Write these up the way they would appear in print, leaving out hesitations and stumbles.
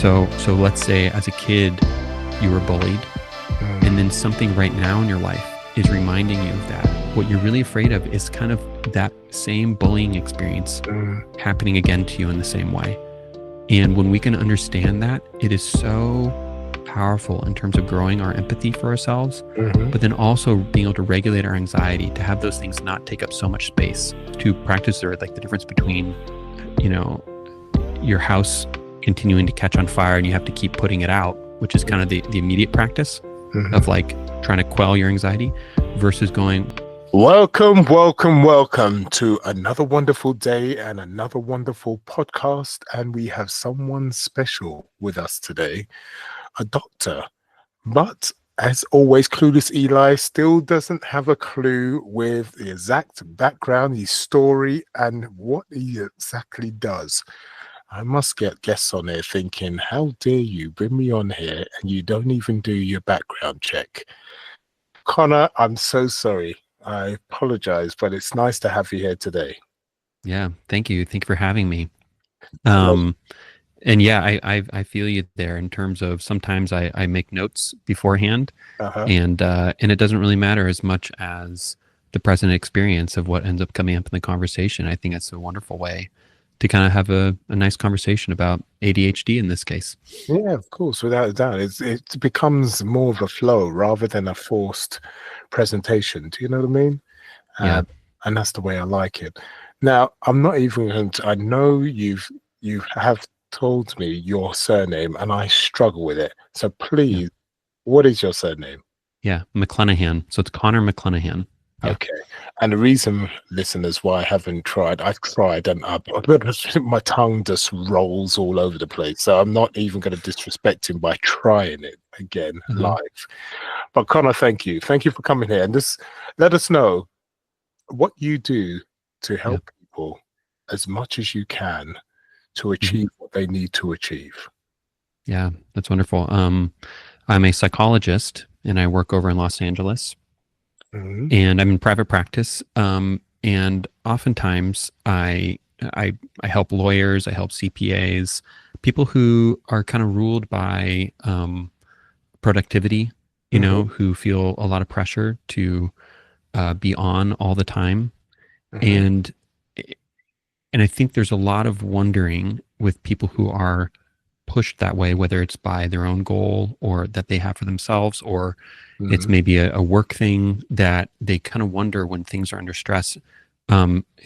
So let's say as a kid, you were bullied, and then something right now in your life is reminding you of that. What you're really afraid of is kind of that same bullying experience happening again to you in the same way. And when we can understand that, it is so powerful in terms of growing our empathy for ourselves, but then also being able to regulate our anxiety, to have those things not take up so much space, to practice like the difference between, your house continuing to catch on fire and you have to keep putting it out, which is kind of the immediate practice of like trying to quell your anxiety, versus going, welcome to another wonderful day and another wonderful podcast. And we have someone special with us today, a doctor. But as always, Clueless Eli still doesn't have a clue with the exact background, his story, and what he exactly does. I must get guests on here thinking, how dare you bring me on here and you don't even do your background check? Connor, I'm so sorry. I apologize, but it's nice to have you here today. Yeah, thank you. Thank you for having me. And yeah, I feel you there in terms of sometimes I make notes beforehand, and it doesn't really matter as much as the present experience of what ends up coming up in the conversation. I think that's a wonderful way to kind of have a nice conversation about ADHD in this case. Yeah, of course, without a doubt. It becomes more of a flow rather than a forced presentation. Do you know what I mean? Yeah. And that's the way I like it. Now, I'm not even going to, I know you have told me your surname and I struggle with it. So please, what is your surname? Yeah, McClenahan. So it's Connor McClenahan. Yeah. Okay. And the reason, listeners, why I haven't tried, I've tried and my tongue just rolls all over the place. So I'm not even going to disrespect him by trying it again live. But Connor, thank you. Thank you for coming here. And just let us know what you do to help people as much as you can to achieve what they need to achieve. Yeah, that's wonderful. I'm a psychologist and I work over in Los Angeles. And I'm in private practice, and oftentimes I help lawyers, I help CPAs, people who are kind of ruled by productivity, who feel a lot of pressure to be on all the time, and I think there's a lot of wondering with people who are pushed that way, whether it's by their own goal or that they have for themselves, or it's maybe a work thing that they kind of wonder when things are under stress.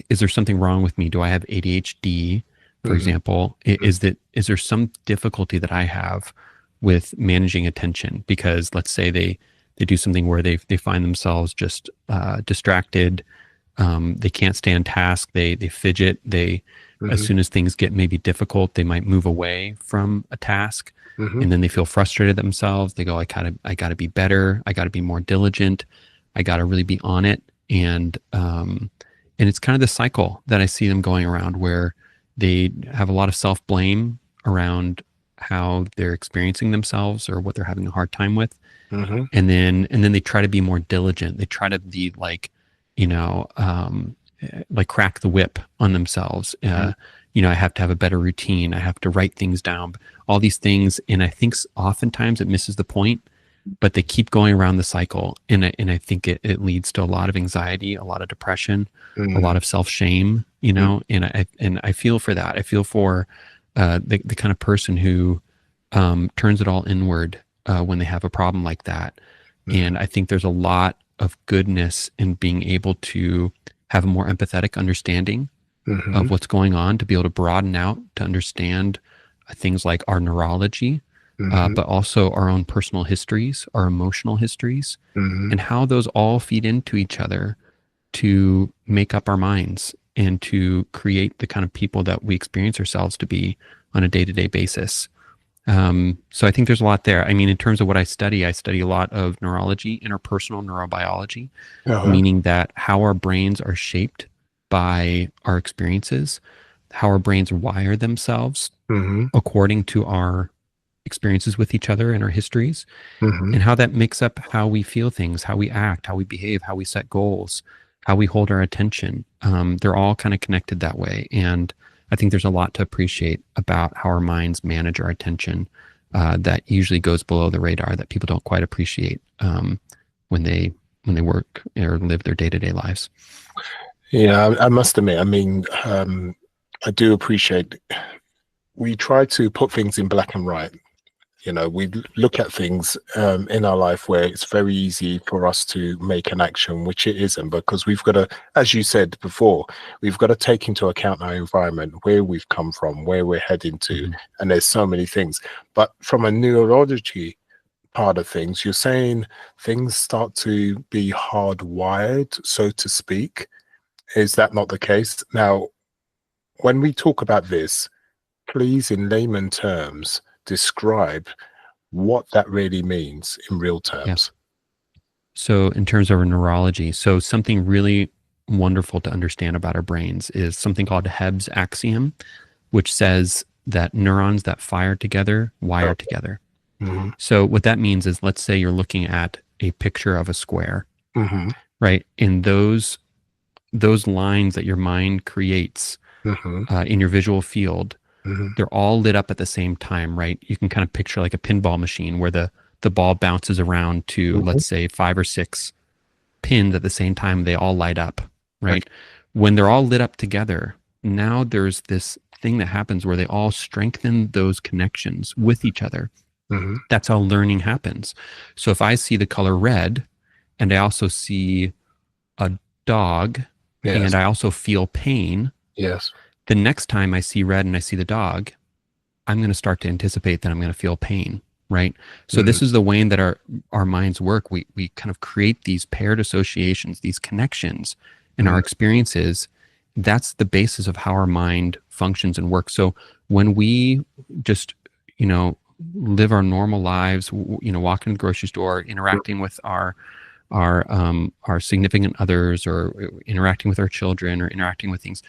Is there something wrong with me? Do I have ADHD, for example? Is there some difficulty that I have with managing attention? Because let's say they do something where they find themselves just distracted. They can't stay on task. They fidget. As soon as things get maybe difficult, they might move away from a task, and then they feel frustrated themselves. They go, I gotta be better. I gotta be more diligent. I gotta really be on it. And it's kind of the cycle that I see them going around, where they have a lot of self-blame around how they're experiencing themselves or what they're having a hard time with. And then they try to be more diligent. They try to be like crack the whip on themselves. I have to have a better routine. I have to write things down, all these things. And I think oftentimes it misses the point, but they keep going around the cycle. And I think it leads to a lot of anxiety, a lot of depression, a lot of self-shame, and I feel for that. I feel for the kind of person who turns it all inward when they have a problem like that. And I think there's a lot of goodness in being able to have a more empathetic understanding of what's going on, to be able to broaden out, to understand things like our neurology, but also our own personal histories, our emotional histories, and how those all feed into each other to make up our minds and to create the kind of people that we experience ourselves to be on a day-to-day basis. So I think there's a lot there. I mean, in terms of what I study a lot of neurology, interpersonal neurobiology, meaning that how our brains are shaped by our experiences, how our brains wire themselves according to our experiences with each other and our histories, and how that makes up how we feel things, how we act, how we behave, how we set goals, how we hold our attention. They're all kind of connected that way. And I think there's a lot to appreciate about how our minds manage our attention that usually goes below the radar, that people don't quite appreciate when they work or live their day-to-day lives. Yeah, I must admit, I mean, I do appreciate, we try to put things in black and white. You know, we look at things in our life where it's very easy for us to make an action, which it isn't, because we've got to, as you said before, we've got to take into account our environment, where we've come from, where we're heading to, and there's so many things. But from a neurology part of things, you're saying things start to be hardwired, so to speak. Is that not the case? Now, when we talk about this, please, in layman terms, describe what that really means in real terms. Yeah. So in terms of our neurology, so something really wonderful to understand about our brains is something called Hebb's axiom, which says that neurons that fire together wire together. So what that means is, let's say you're looking at a picture of a square, right? And those lines that your mind creates in your visual field, they're all lit up at the same time, right? You can kind of picture like a pinball machine where the ball bounces around to, let's say, 5 or 6 pins at the same time. They all light up, right? When they're all lit up together, now there's this thing that happens where they all strengthen those connections with each other. That's how learning happens. So if I see the color red and I also see a dog and I also feel pain, the next time I see red and I see the dog, I'm going to start to anticipate that I'm going to feel pain, right? So this is the way that our minds work. We kind of create these paired associations, these connections in our experiences. That's the basis of how our mind functions and works. So when we just, live our normal lives, walking to the grocery store, interacting with our significant others, or interacting with our children, or interacting with things,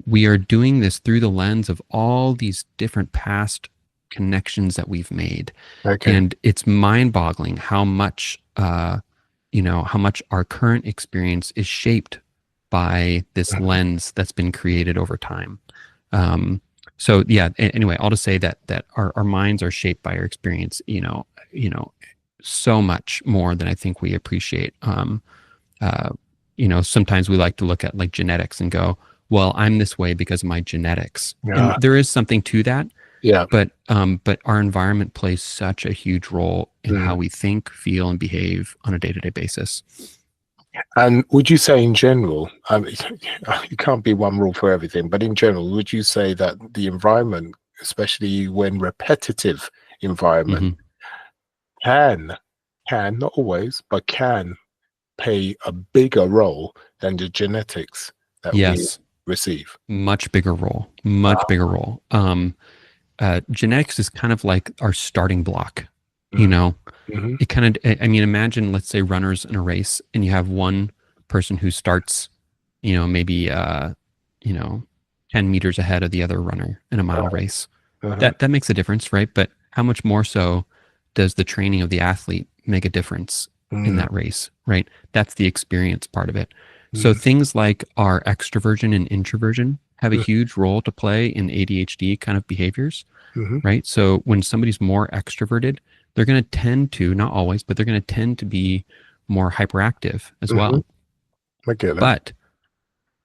we are doing this through the lens of all these different past connections that we've made. And it's mind-boggling how much how much our current experience is shaped by this lens that's been created over time. So yeah, anyway, I'll just say that our minds are shaped by our experience, so much more than I think we appreciate. Sometimes we like to look at like genetics and go, well, I'm this way because of my genetics. And there is something to that. But our environment plays such a huge role in how we think, feel, and behave on a day-to-day basis. And would you say in general, it can't be one rule for everything, but in general, would you say that the environment, especially when repetitive environment, can, not always, but can play a bigger role than the genetics that we receive? Much bigger role, bigger role. Genetics is kind of like our starting block, It kind of, imagine, let's say, runners in a race, and you have one person who starts, maybe 10 meters ahead of the other runner in a mile race. That makes a difference, right? But how much more so does the training of the athlete make a difference in that race, right? That's the experience part of it. So things like our extroversion and introversion have a huge role to play in ADHD kind of behaviors, right? So when somebody's more extroverted, they're going to tend to, not always, but they're going to tend to be more hyperactive as well. I get it.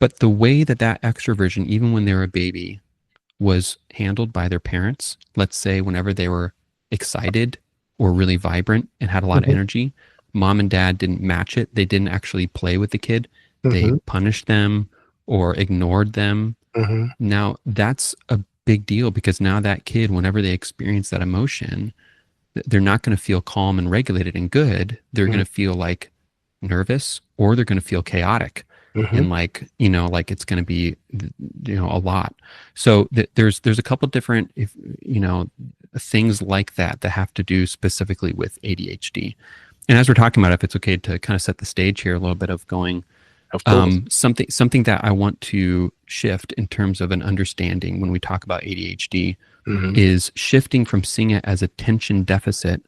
But the way that extroversion, even when they were a baby, was handled by their parents, let's say whenever they were excited or really vibrant and had a lot of energy, mom and dad didn't match it. They didn't actually play with the kid. They punished them or ignored them. Now, that's a big deal, because now that kid, whenever they experience that emotion, they're not going to feel calm and regulated and good. They're going to feel like nervous, or they're going to feel chaotic and like it's going to be, a lot. So there's a couple different, things like that have to do specifically with ADHD. And as we're talking about, if it's okay to kind of set the stage here a little bit of going, something that I want to shift in terms of an understanding when we talk about ADHD is shifting from seeing it as attention deficit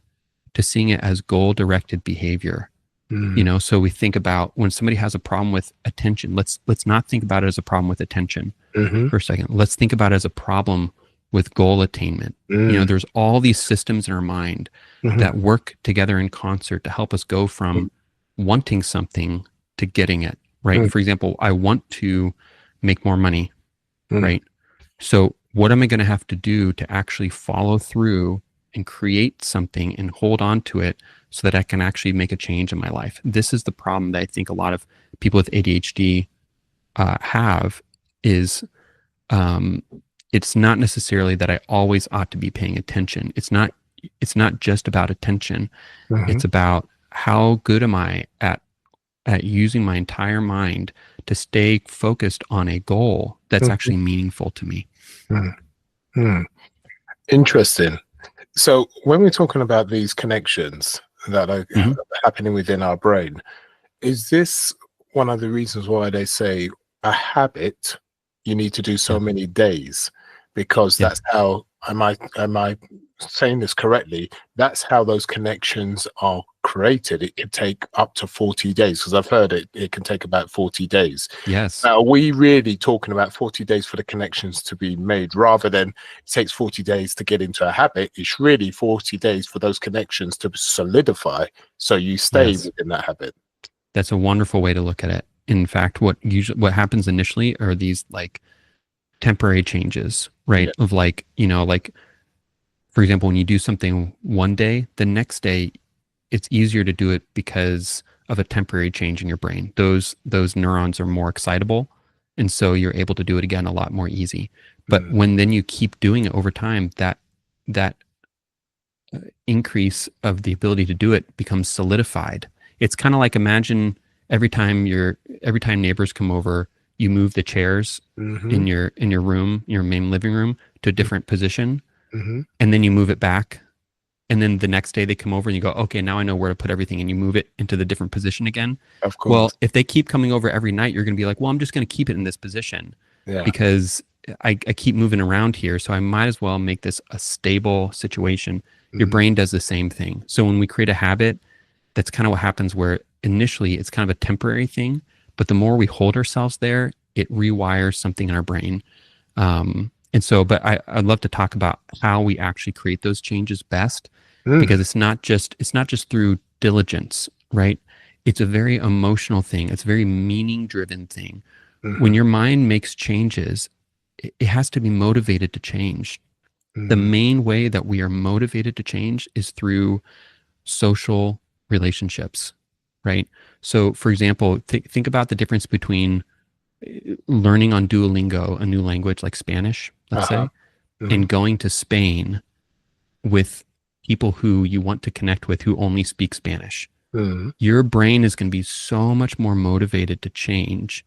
to seeing it as goal-directed behavior. You know, so we think about when somebody has a problem with attention, let's not think about it as a problem with attention for a second. Let's think about it as a problem with goal attainment. You know, there's all these systems in our mind that work together in concert to help us go from wanting something to getting it, right? For example, I want to make more money, right? So what am I going to have to do to actually follow through and create something and hold on to it so that I can actually make a change in my life? This is the problem that I think a lot of people with ADHD have is it's not necessarily that I always ought to be paying attention. It's not just about attention. It's about how good am I at using my entire mind to stay focused on a goal that's actually meaningful to me. Interesting. So when we're talking about these connections that are happening within our brain, is this one of the reasons why they say a habit you need to do so many days? Because that's how, am I saying this correctly? That's how those connections are created. It can take up to 40 days, because I've heard it can take about 40 days. Yes. Now, are we really talking about 40 days for the connections to be made, rather than it takes 40 days to get into a habit? It's really 40 days for those connections to solidify so you stay within that habit. That's a wonderful way to look at it. In fact, what happens initially are these like temporary changes, right? Of like, you know, like for example, when you do something one day, the next day it's easier to do it because of a temporary change in your brain. Those neurons are more excitable, and so you're able to do it again a lot more easy. But when then you keep doing it over time, that increase of the ability to do it becomes solidified. It's kind of like, imagine every time neighbors come over, you move the chairs in your room, your main living room, to a different position, and then you move it back, and then the next day they come over and you go, okay, now I know where to put everything, and you move it into the different position again. Of course. Well, if they keep coming over every night, you're going to be like, well, I'm just going to keep it in this position because I keep moving around here, so I might as well make this a stable situation. Your brain does the same thing. So when we create a habit, that's kind of what happens, where initially it's kind of a temporary thing, but the more we hold ourselves there, it rewires something in our brain. And so, but I'd love to talk about how we actually create those changes best, because it's not just through diligence, right? It's a very emotional thing. It's a very meaning driven thing. When your mind makes changes, it has to be motivated to change. The main way that we are motivated to change is through social relationships, right? So for example, think about the difference between learning on Duolingo, a new language like Spanish, let's say, and going to Spain with people who you want to connect with who only speak Spanish. Your brain is going to be so much more motivated to change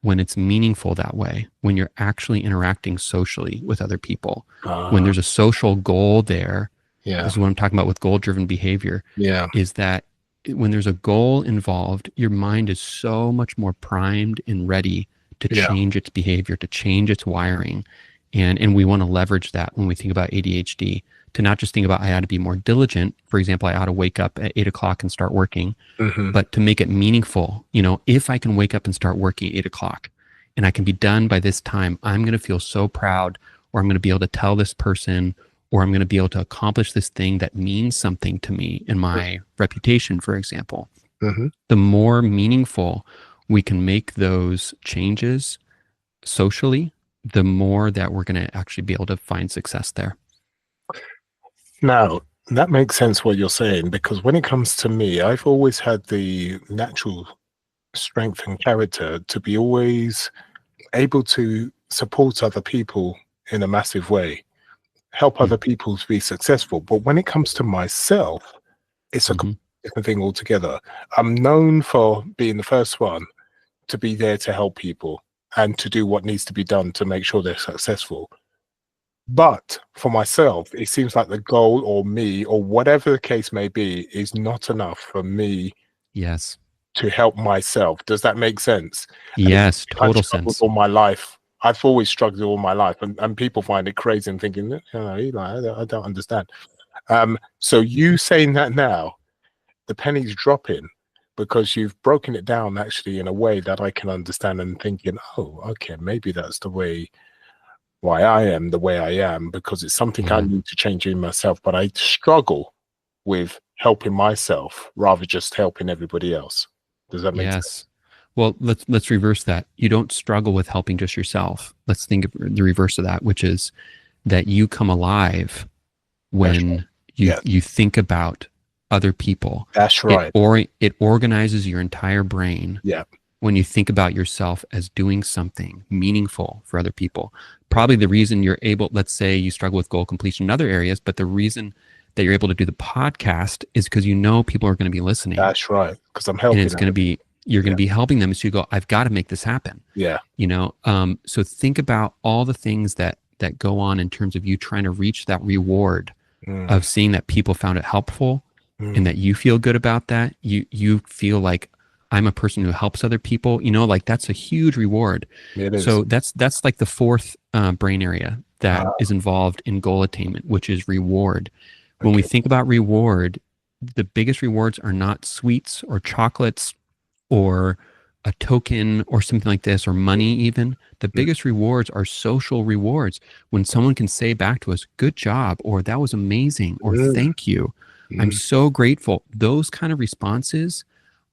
when it's meaningful that way, when you're actually interacting socially with other people, when there's a social goal there. This is what I'm talking about with goal-driven behavior, is that when there's a goal involved, your mind is so much more primed and ready to change its behavior, to change its wiring. And we want to leverage that when we think about ADHD, to not just think about, I ought to be more diligent. For example, I ought to wake up at 8 o'clock and start working, but to make it meaningful. You know, if I can wake up and start working at 8 o'clock and I can be done by this time, I'm going to feel so proud, or I'm going to be able to tell this person, or I'm going to be able to accomplish this thing that means something to me in my reputation, for example. The more meaningful we can make those changes socially, the more that we're going to actually be able to find success there. Now, that makes sense what you're saying, because when it comes to me, I've always had the natural strength and character to be always able to support other people in a massive way, help other people to be successful. But when it comes to myself, it's a different thing altogether. I'm known for being the first one to be there to help people and to do what needs to be done to make sure they're successful. But for myself, it seems like the goal, or me, or whatever the case may be, is not enough for me to help myself. Does that make sense? Yes, total sense. All my life, I've always struggled all my life, and people find it crazy and thinking, you know, Eli, I don't understand. So you saying that now, the penny's dropping, because you've broken it down actually in a way that I can understand, and thinking, oh, okay, maybe that's the way why I am the way I am, because it's something I need to change in myself, but I struggle with helping myself rather just helping everybody else. Does that make sense? Well, let's reverse that. You don't struggle with helping just yourself. Let's think of the reverse of that, which is that you come alive when you think about other people. That's right. It organizes your entire brain. Yeah. When you think about yourself as doing something meaningful for other people. Probably the reason you're able, let's say you struggle with goal completion in other areas, but the reason that you're able to do the podcast is because you know people are going to be listening. That's right. Because I'm helping. And it's going to be, you're going to be helping them. So you go, I've got to make this happen. Yeah. You know, so think about all the things that go on in terms of you trying to reach that reward of seeing that people found it helpful and that you feel good about that. You feel like, I'm a person who helps other people, you know, like that's a huge reward. It is. So that's like the fourth brain area that is involved in goal attainment, which is reward. When we think about reward, the biggest rewards are not sweets or chocolates or a token or something like this, or money even. The biggest rewards are social rewards. When someone can say back to us, good job, or that was amazing, or thank you, I'm so grateful. Those kind of responses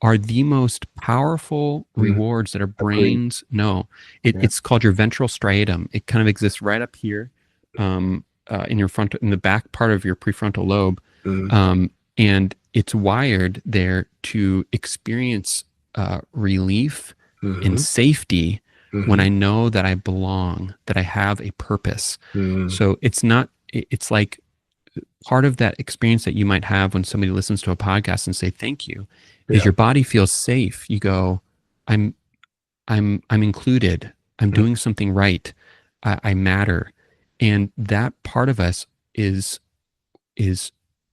are the most powerful rewards that our brains know. It's called your ventral striatum. It kind of exists right up here in your front, in the back part of your prefrontal lobe. And it's wired there to experience relief and safety when I know that I belong, that I have a purpose. So it's like part of that experience that you might have when somebody listens to a podcast and say thank you is your body feels safe. You go, I'm included. I'm doing something right. I matter. And that part of us is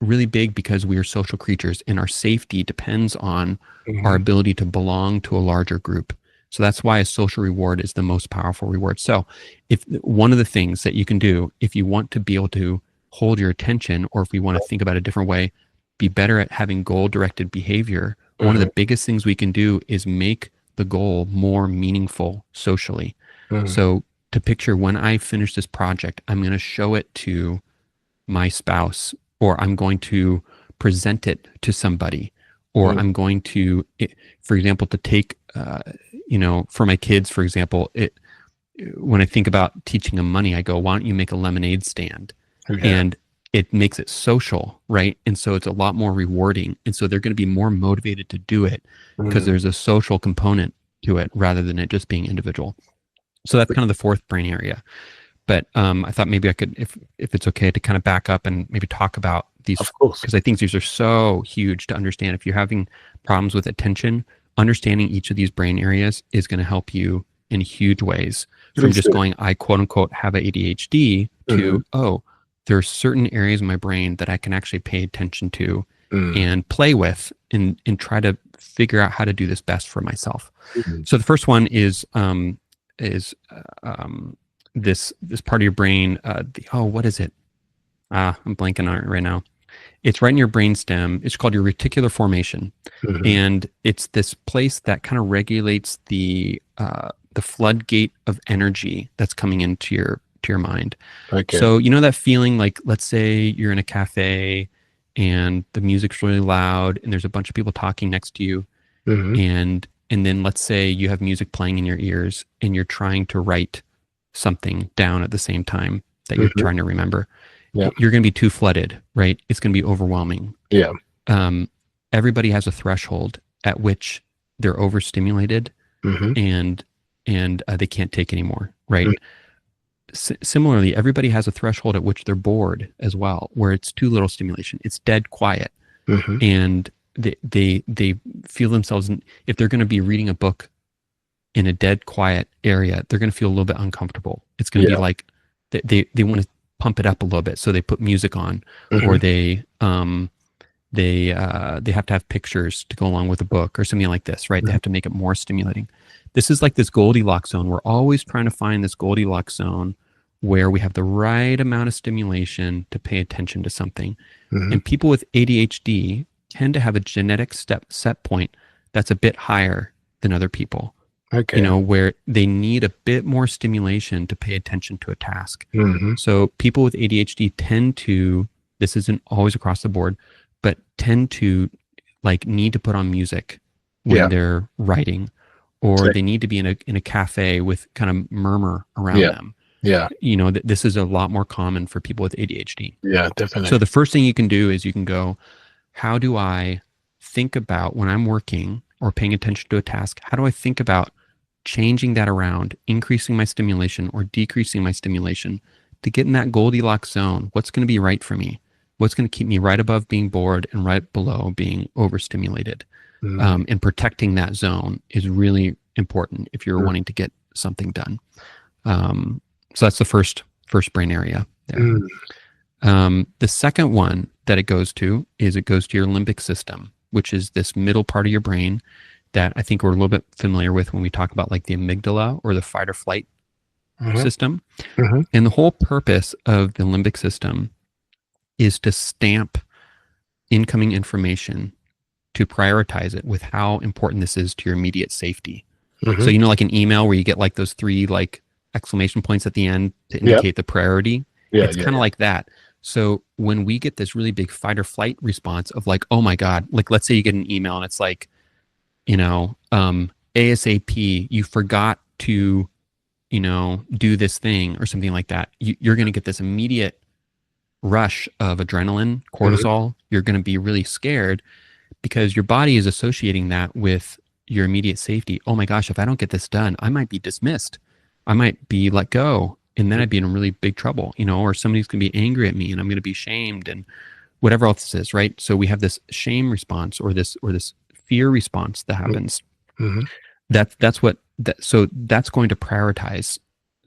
really big because we are social creatures, and our safety depends on our ability to belong to a larger group. So that's why a social reward is the most powerful reward. So if one of the things that you can do, if you want to be able to hold your attention, or if we want to think about a different way, be better at having goal-directed behavior, one of the biggest things we can do is make the goal more meaningful socially. So to picture, when I finish this project, I'm going to show it to my spouse, or I'm going to present it to somebody, or I'm going to, for example, to take, for my kids, for example, when I think about teaching them money, I go, why don't you make a lemonade stand? And it makes it social, right? And so it's a lot more rewarding. And so they're going to be more motivated to do it because there's a social component to it rather than it just being individual. So that's kind of the fourth brain area. But I thought maybe I could, if it's okay, to kind of back up and maybe talk about these, because I think these are so huge to understand. If you're having problems with attention, understanding each of these brain areas is going to help you in huge ways. From just going, I quote unquote have ADHD, to, oh, there are certain areas of my brain that I can actually pay attention to and play with and try to figure out how to do this best for myself. So the first one is this part of your brain. What is it? I'm blanking on it right now. It's right in your brainstem. It's called your reticular formation, and it's this place that kind of regulates the floodgate of energy that's coming into your mind. So you know that feeling, like, let's say you're in a cafe and the music's really loud and there's a bunch of people talking next to you, and then let's say you have music playing in your ears and you're trying to write something down at the same time that you're trying to remember. You're going to be too flooded, right? It's going to be overwhelming. Everybody has a threshold at which they're overstimulated and they can't take anymore, right? Similarly, everybody has a threshold at which they're bored as well, where it's too little stimulation. It's dead quiet, and they feel themselves. If they're going to be reading a book in a dead quiet area, they're going to feel a little bit uncomfortable. It's going to be like they want to pump it up a little bit, so they put music on, or they have to have pictures to go along with the book or something like this, right? They have to make it more stimulating. This is like this Goldilocks zone. We're always trying to find this Goldilocks zone where we have the right amount of stimulation to pay attention to something. And people with ADHD tend to have a genetic set point that's a bit higher than other people. Okay. You know, where they need a bit more stimulation to pay attention to a task. Mm-hmm. So people with ADHD tend to, this isn't always across the board, but tend to like need to put on music when they're writing, or they need to be in a cafe with kind of murmur around them. Yeah. You know, this is a lot more common for people with ADHD. Yeah, definitely. So the first thing you can do is you can go, how do I think about when I'm working or paying attention to a task? How do I think about changing that around, increasing my stimulation or decreasing my stimulation to get in that Goldilocks zone? What's going to be right for me? What's going to keep me right above being bored and right below being overstimulated? And protecting that zone is really important if you're wanting to get something done. So that's the first brain area there. The second one that it goes to is it goes to your limbic system, which is this middle part of your brain that I think we're a little bit familiar with when we talk about like the amygdala or the fight or flight system. And the whole purpose of the limbic system is to stamp incoming information, to prioritize it with how important this is to your immediate safety. So, you know, like an email where you get like those 3 like exclamation points at the end to indicate the priority. It's kind of like that. So when we get this really big fight or flight response of like, oh my God, like let's say you get an email and it's like, you know, ASAP, you forgot to, you know, do this thing or something like that. You're going to get this immediate rush of adrenaline, cortisol. You're going to be really scared because your body is associating that with your immediate safety. Oh my gosh, if I don't get this done, I might be dismissed. I might be let go. And then I'd be in really big trouble, you know, or somebody's going to be angry at me and I'm going to be shamed and whatever else this is, right? So we have this shame response or this fear response that happens. So that's going to prioritize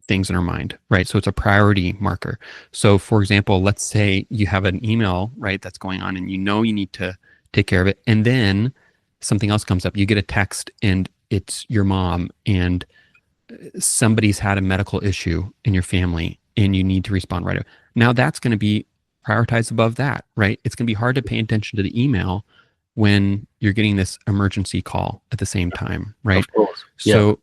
things in our mind, right? So it's a priority marker. So for example, let's say you have an email, right, that's going on and you know you need to take care of it. And then something else comes up. You get a text and it's your mom and somebody's had a medical issue in your family and you need to respond right away. Now that's going to be prioritized above that, right? It's going to be hard to pay attention to the email when you're getting this emergency call at the same time, right? Of course. Yeah.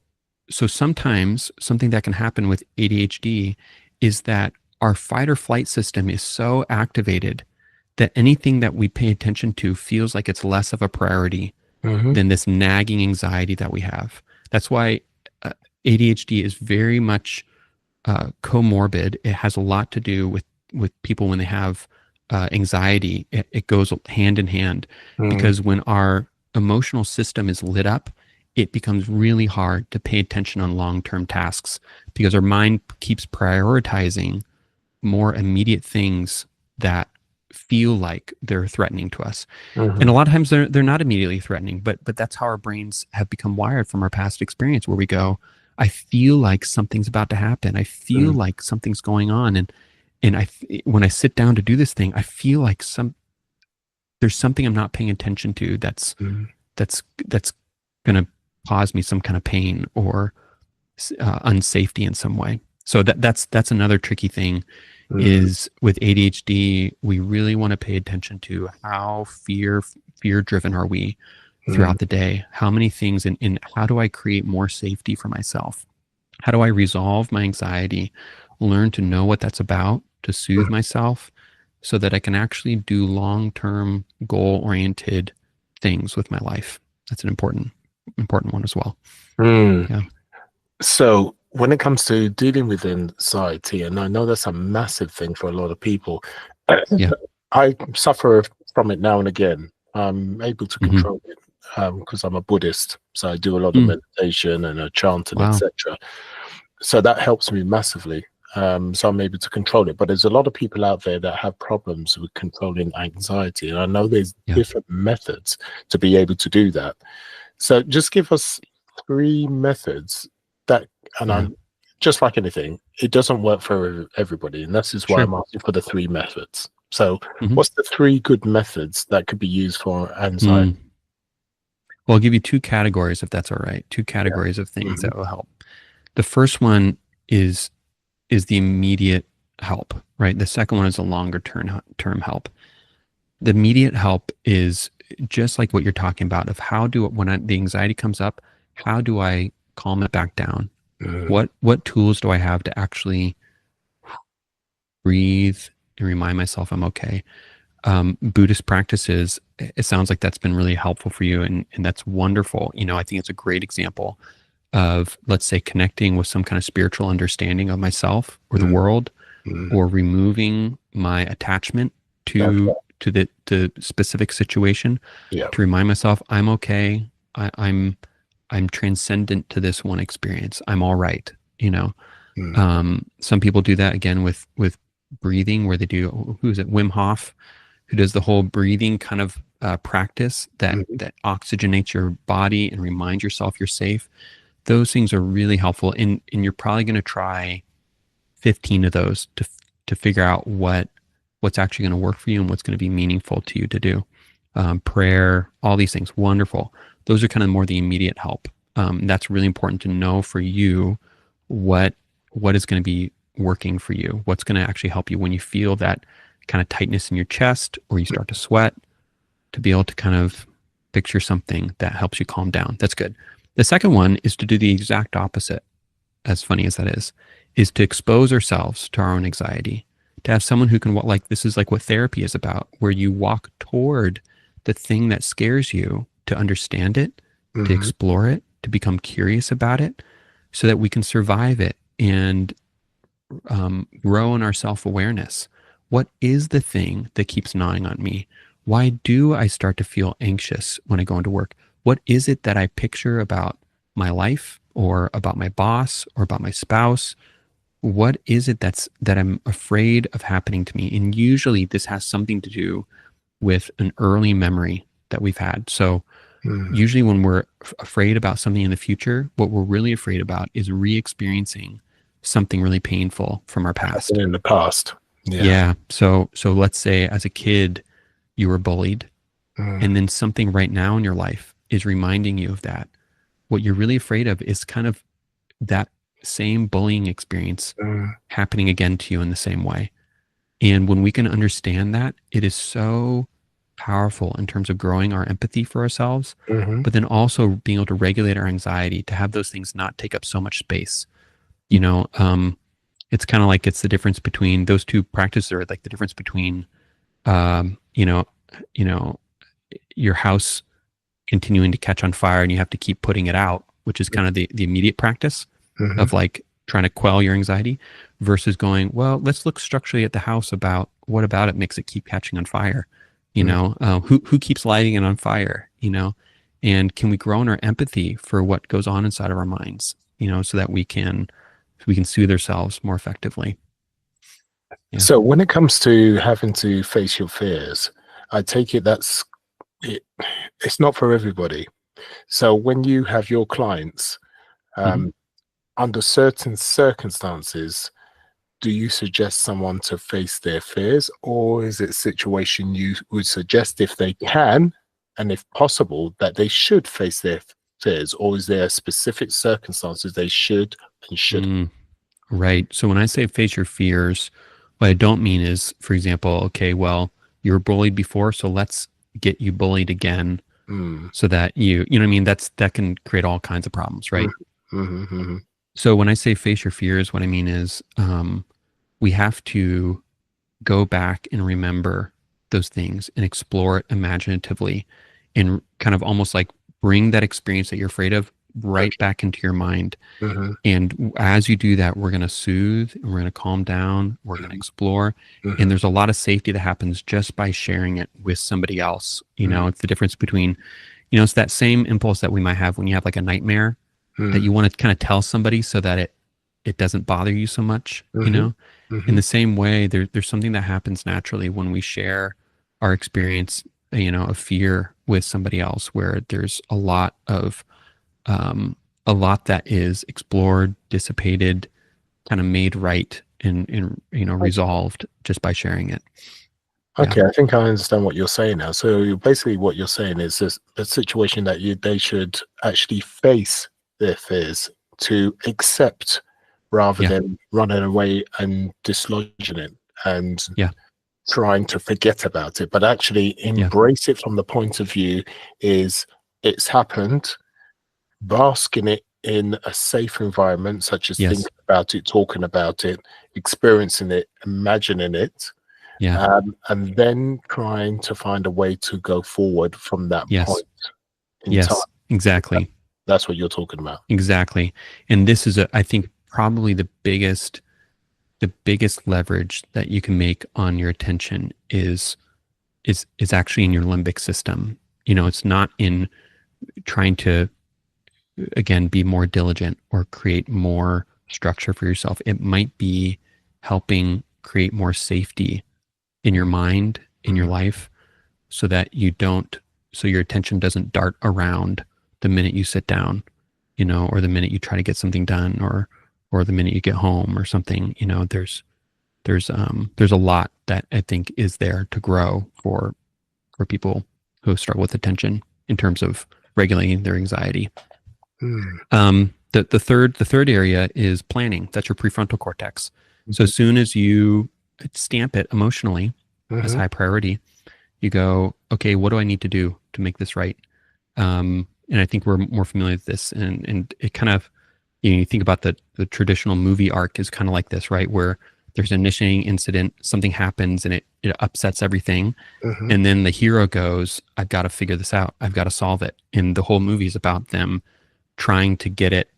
So sometimes something that can happen with ADHD is that our fight or flight system is so activated that anything that we pay attention to feels like it's less of a priority than this nagging anxiety that we have. That's why ADHD is very much comorbid. It has a lot to do with people when they have anxiety. It goes hand in hand because when our emotional system is lit up, it becomes really hard to pay attention on long-term tasks because our mind keeps prioritizing more immediate things that feel like they're threatening to us. And a lot of times they're not immediately threatening, but that's how our brains have become wired from our past experience, where we go, I feel like something's about to happen. I feel like something's going on. And when I sit down to do this thing, I feel like there's something I'm not paying attention to that's going to cause me some kind of pain or unsafety in some way. So that's another tricky thing is with ADHD, we really want to pay attention to how fear driven are we throughout the day? How many things and how do I create more safety for myself? How do I resolve my anxiety, learn to know what that's about, to soothe myself so that I can actually do long-term goal-oriented things with my life? That's an important one as well. Yeah. So when it comes to dealing with anxiety, and I know that's a massive thing for a lot of people, I suffer from it now and again. I'm able to control it because I'm a Buddhist, so I do a lot of meditation and a chanting, etc. So that helps me massively. So I'm able to control it. But there's a lot of people out there that have problems with controlling anxiety, and I know there's different methods to be able to do that. So just give us 3 methods that, and I'm just like anything, it doesn't work for everybody, and this is why I'm asking for the 3 methods. So what's the 3 good methods that could be used for anxiety? Well, I'll give you 2 categories if that's all right. 2 categories of things that will help. The first one is the immediate help, right? The second one is a longer term help. The immediate help is just like what you're talking about of the anxiety comes up, how do I calm it back down? What tools do I have to actually breathe and remind myself I'm okay? Buddhist practices, it sounds like that's been really helpful for you, and that's wonderful. I think it's a great example of, let's say, connecting with some kind of spiritual understanding of myself or the world, or removing my attachment to the specific situation, to remind myself I'm okay. I'm transcendent to this one experience. I'm all right. Some people do that again with breathing, where they do, who is it, Wim Hof, who does the whole breathing kind of practice that oxygenates your body and reminds yourself you're safe. Those things are really helpful, and you're probably going to try 15 of those to figure out what's actually going to work for you and what's going to be meaningful to you to do. Prayer, all these things, wonderful. Those are kind of more the immediate help. That's really important to know for you what is going to be working for you, what's going to actually help you when you feel that kind of tightness in your chest or you start to sweat, to be able to kind of picture something that helps you calm down. That's good. The second one is to do the exact opposite, as funny as that is to expose ourselves to our own anxiety, to have someone who can, this is like what therapy is about, where you walk toward the thing that scares you, to understand it, to explore it, to become curious about it, so that we can survive it and grow in our self-awareness. What is the thing that keeps gnawing on me? Why do I start to feel anxious when I go into work? What is it that I picture about my life, or about my boss, or about my spouse? What is it that I'm afraid of happening to me? And usually this has something to do with an early memory that we've had. So usually when we're afraid about something in the future, what we're really afraid about is re-experiencing something really painful from our past. In the past. Yeah. So let's say as a kid, you were bullied, and then something right now in your life is reminding you of that. What you're really afraid of is kind of that same bullying experience happening again to you in the same way. And when we can understand that, it is so powerful in terms of growing our empathy for ourselves, but then also being able to regulate our anxiety, to have those things not take up so much space. It's kind of like, it's the difference between those two practices, are like the difference between, your house continuing to catch on fire and you have to keep putting it out, which is kind of the immediate practice of like trying to quell your anxiety, versus going, well, let's look structurally at the house, about what about it makes it keep catching on fire? Who keeps lighting it on fire? And can we grow in our empathy for what goes on inside of our minds, so that we can soothe ourselves more effectively. Yeah. So when it comes to having to face your fears, I take it it's not for everybody. So when you have your clients, under certain circumstances, do you suggest someone to face their fears, or is it a situation you would suggest, if they can and if possible, that they should face their fears, or is there specific circumstances they should and shouldn't? Right. So when I say face your fears, what I don't mean is, for example, okay, well, you were bullied before, so let's get you bullied again, so that you know what I mean? That can create all kinds of problems, right? So when I say face your fears, what I mean is, we have to go back and remember those things and explore it imaginatively, and kind of almost like bring that experience that you're afraid of right back into your mind. And as you do that, we're going to soothe, and we're going to calm down, we're going to explore. And there's a lot of safety that happens just by sharing it with somebody else. It's the difference between, it's that same impulse that we might have when you have like a nightmare, that you want to kind of tell somebody so that it doesn't bother you so much. In the same way, there's something that happens naturally when we share our experience, of fear with somebody else, where there's a lot that is explored, dissipated, kind of made right, and resolved just by sharing it. Okay, I think I understand what you're saying now. So basically what you're saying is this, a situation that they should actually face their fears, to accept, rather than running away and dislodging it. And trying to forget about it, but actually embrace it from the point of view is it's happened, bask in it in a safe environment, such as thinking about it, talking about it, experiencing it, imagining it, and then trying to find a way to go forward from that point in time. Exactly. That's what you're talking about. Exactly. And this is, I think, probably the biggest leverage that you can make on your attention is actually in your limbic system. You know, it's not in trying to, again, be more diligent or create more structure for yourself. It might be helping create more safety in your mind, in your life, so that so your attention doesn't dart around the minute you sit down, you know, or the minute you try to get something done, or the minute you get home or something. You know, there's a lot that I think is there to grow for people who struggle with attention in terms of regulating their anxiety. The third area is planning. That's your prefrontal cortex. So as soon as you stamp it emotionally as high priority, you go, okay, what do I need to do to make this right? And I think we're more familiar with this, and it kind of, you know, you think about the traditional movie arc is kind of like this, right? Where there's an initiating incident, something happens, and it upsets everything. And then the hero goes, I've got to figure this out. I've got to solve it. And the whole movie is about them trying to get it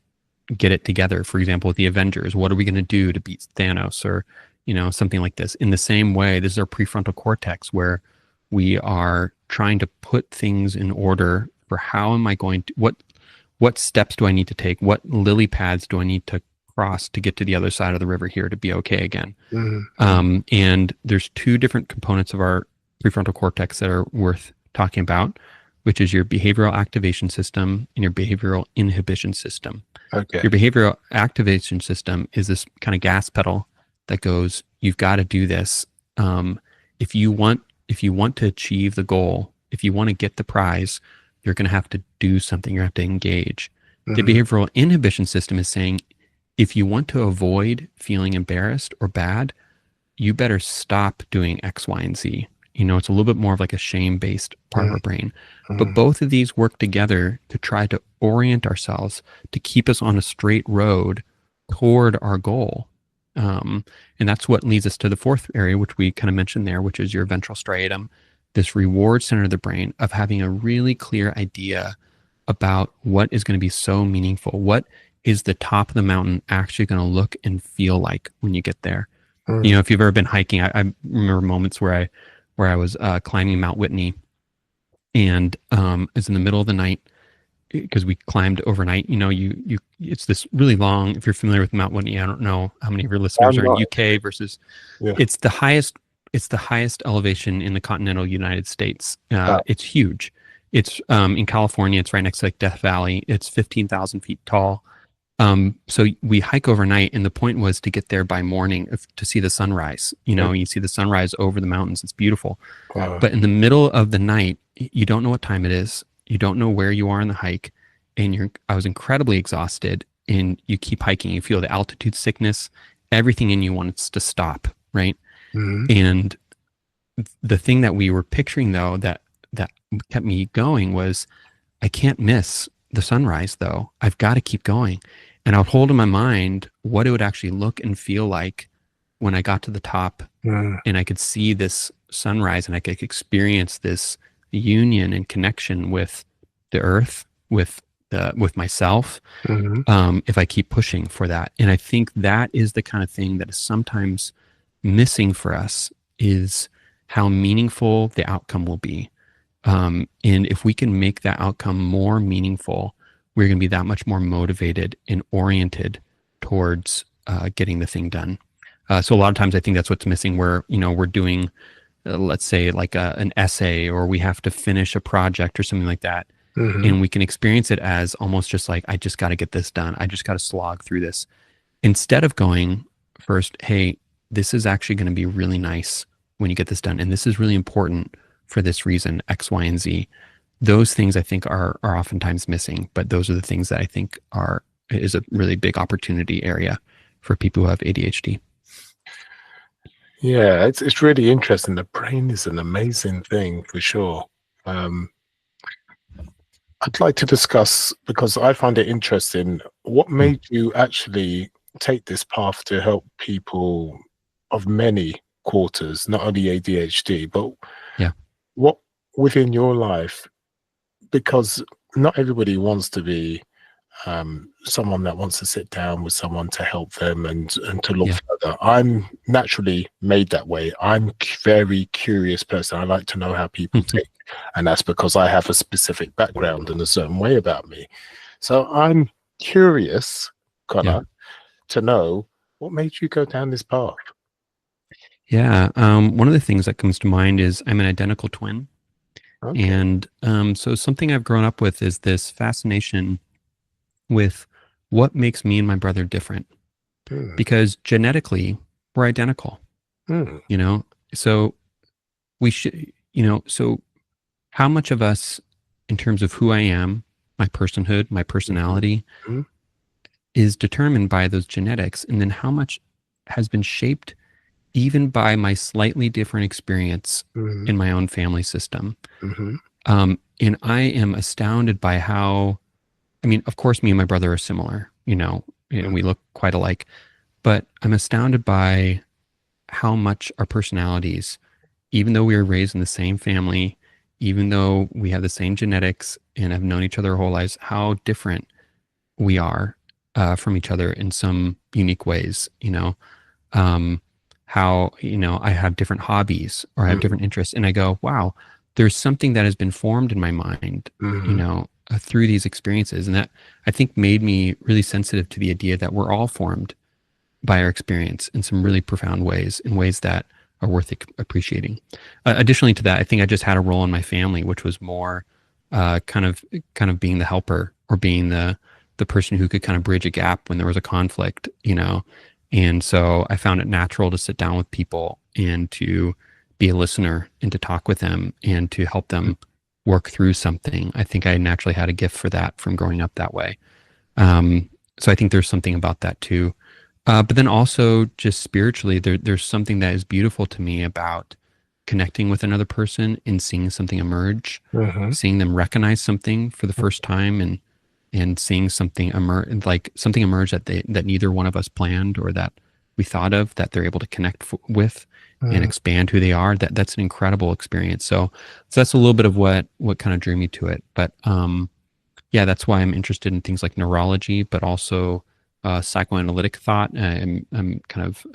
together. For example, with the Avengers, what are we going to do to beat Thanos, or, you know, something like this. In the same way, this is our prefrontal cortex, where we are trying to put things in order for how am I going to, what steps do I need to take? What lily pads do I need to cross to get to the other side of the river here to be okay again? And there's two different components of our prefrontal cortex that are worth talking about, which is your behavioral activation system and your behavioral inhibition system. Your behavioral activation system is this kind of gas pedal that goes, you've got to do this. If you want to achieve the goal, if you want to get the prize, you're going to have to do something. You have to engage. The behavioral inhibition system is saying, if you want to avoid feeling embarrassed or bad, you better stop doing X, Y, and Z. You know, it's a little bit more of like a shame-based part of our brain. But both of these work together to try to orient ourselves, to keep us on a straight road toward our goal. And that's what leads us to the fourth area, which we kind of mentioned there, which is your ventral striatum, this reward center of the brain, of having a really clear idea about what is going to be so meaningful. What is the top of the mountain actually going to look and feel like when you get there? You know, if you've ever been hiking, I remember moments where I was climbing Mount Whitney, and it's in the middle of the night, because we climbed overnight. You know, it's this really long, if you're familiar with Mount Whitney, I don't know how many of your listeners are in UK versus, it's the highest elevation in the continental United States. It's huge. It's in California, it's right next to like Death Valley. It's 15,000 feet tall. So we hike overnight, and the point was to get there by morning to see the sunrise. You know, you see the sunrise over the mountains. It's beautiful. But in the middle of the night, you don't know what time it is. You don't know where you are on the hike, and I was incredibly exhausted, and you keep hiking. You feel the altitude sickness. Everything in you wants to stop, right? And the thing that we were picturing, though, that kept me going was, I can't miss the sunrise, though. I've got to keep going. And I would hold in my mind what it would actually look and feel like when I got to the top, and I could see this sunrise, and I could experience this union and connection with the earth, with myself, if I keep pushing for that. And I think that is the kind of thing that is sometimes missing for us, is how meaningful the outcome will be. And if we can make that outcome more meaningful, we're going to be that much more motivated and oriented towards getting the thing done. So a lot of times I think that's what's missing, where, you know, we're doing, let's say like an essay, or we have to finish a project or something like that. And we can experience it as almost just like, I just got to get this done. I just got to slog through this. Instead of going first, hey, this is actually going to be really nice when you get this done. And this is really important for this reason, X, Y, and Z. Those things I think are oftentimes missing, but those are the things that I think is a really big opportunity area for people who have ADHD. Yeah, it's really interesting. The brain is an amazing thing for sure. I'd like to discuss, because I find it interesting, what Mm, made you actually take this path to help people of many quarters, not only ADHD, but yeah, what within your life, because not everybody wants to be someone that wants to sit down with someone to help them and to look yeah. further. I'm naturally made that way. I'm very curious person. I like to know how people think, and that's because I have a specific background and a certain way about me. So I'm curious, Yeah. Connor, to know what made you go down this path. Yeah. One of the things that comes to mind is I'm an identical twin. Okay. And so something I've grown up with is this fascination with what makes me and my brother different, Hmm. because genetically we're identical, Hmm. you know? So we should, so how much of us, in terms of who I am, my personhood, my personality, Hmm. is determined by those genetics, and then how much has been shaped even by my slightly different experience Hmm. in my own family system. Hmm. And I am astounded by how, I mean, of course, me and my brother are similar, and we look quite alike, but I'm astounded by how much our personalities, even though we were raised in the same family, even though we have the same genetics and have known each other our whole lives, how different we are from each other in some unique ways, um, how, I have different hobbies or I have different interests. And I go, wow, there's something that has been formed in my mind, Hmm. through these experiences. And that, I think, made me really sensitive to the idea that we're all formed by our experience in some really profound ways, in ways that are worth appreciating. Additionally to that, I think I just had a role in my family, which was more kind of being the helper, or being the person who could kind of bridge a gap when there was a conflict, And so I found it natural to sit down with people and to be a listener and to talk with them and to help them work through something. I think I naturally had a gift for that from growing up that way. So I think there's something about that too. But then also, just spiritually, there's something that is beautiful to me about connecting with another person and seeing something emerge, Hmm. seeing them recognize something for the first time, and seeing something emerge, like something emerge that neither one of us planned or that we thought of, that they're able to connect with and Hmm. expand who they are. That's an incredible experience. So that's a little bit of what kind of drew me to it. But yeah, that's why I'm interested in things like neurology, but also psychoanalytic thought. I'm kind of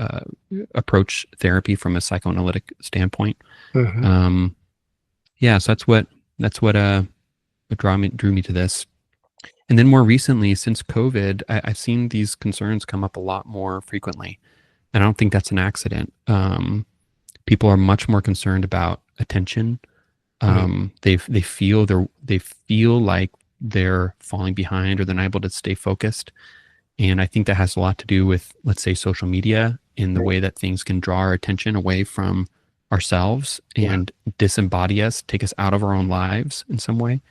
approach therapy from a psychoanalytic standpoint. Hmm. Um, yeah, so that's what drew me to this. And then more recently, since COVID, I've seen these concerns come up a lot more frequently, and I don't think that's an accident. People are much more concerned about attention. They feel like they're falling behind, or they're not able to stay focused. And I think that has a lot to do with, let's say, social media, in the way that things can draw our attention away from ourselves Yeah. and disembody us, take us out of our own lives in some way.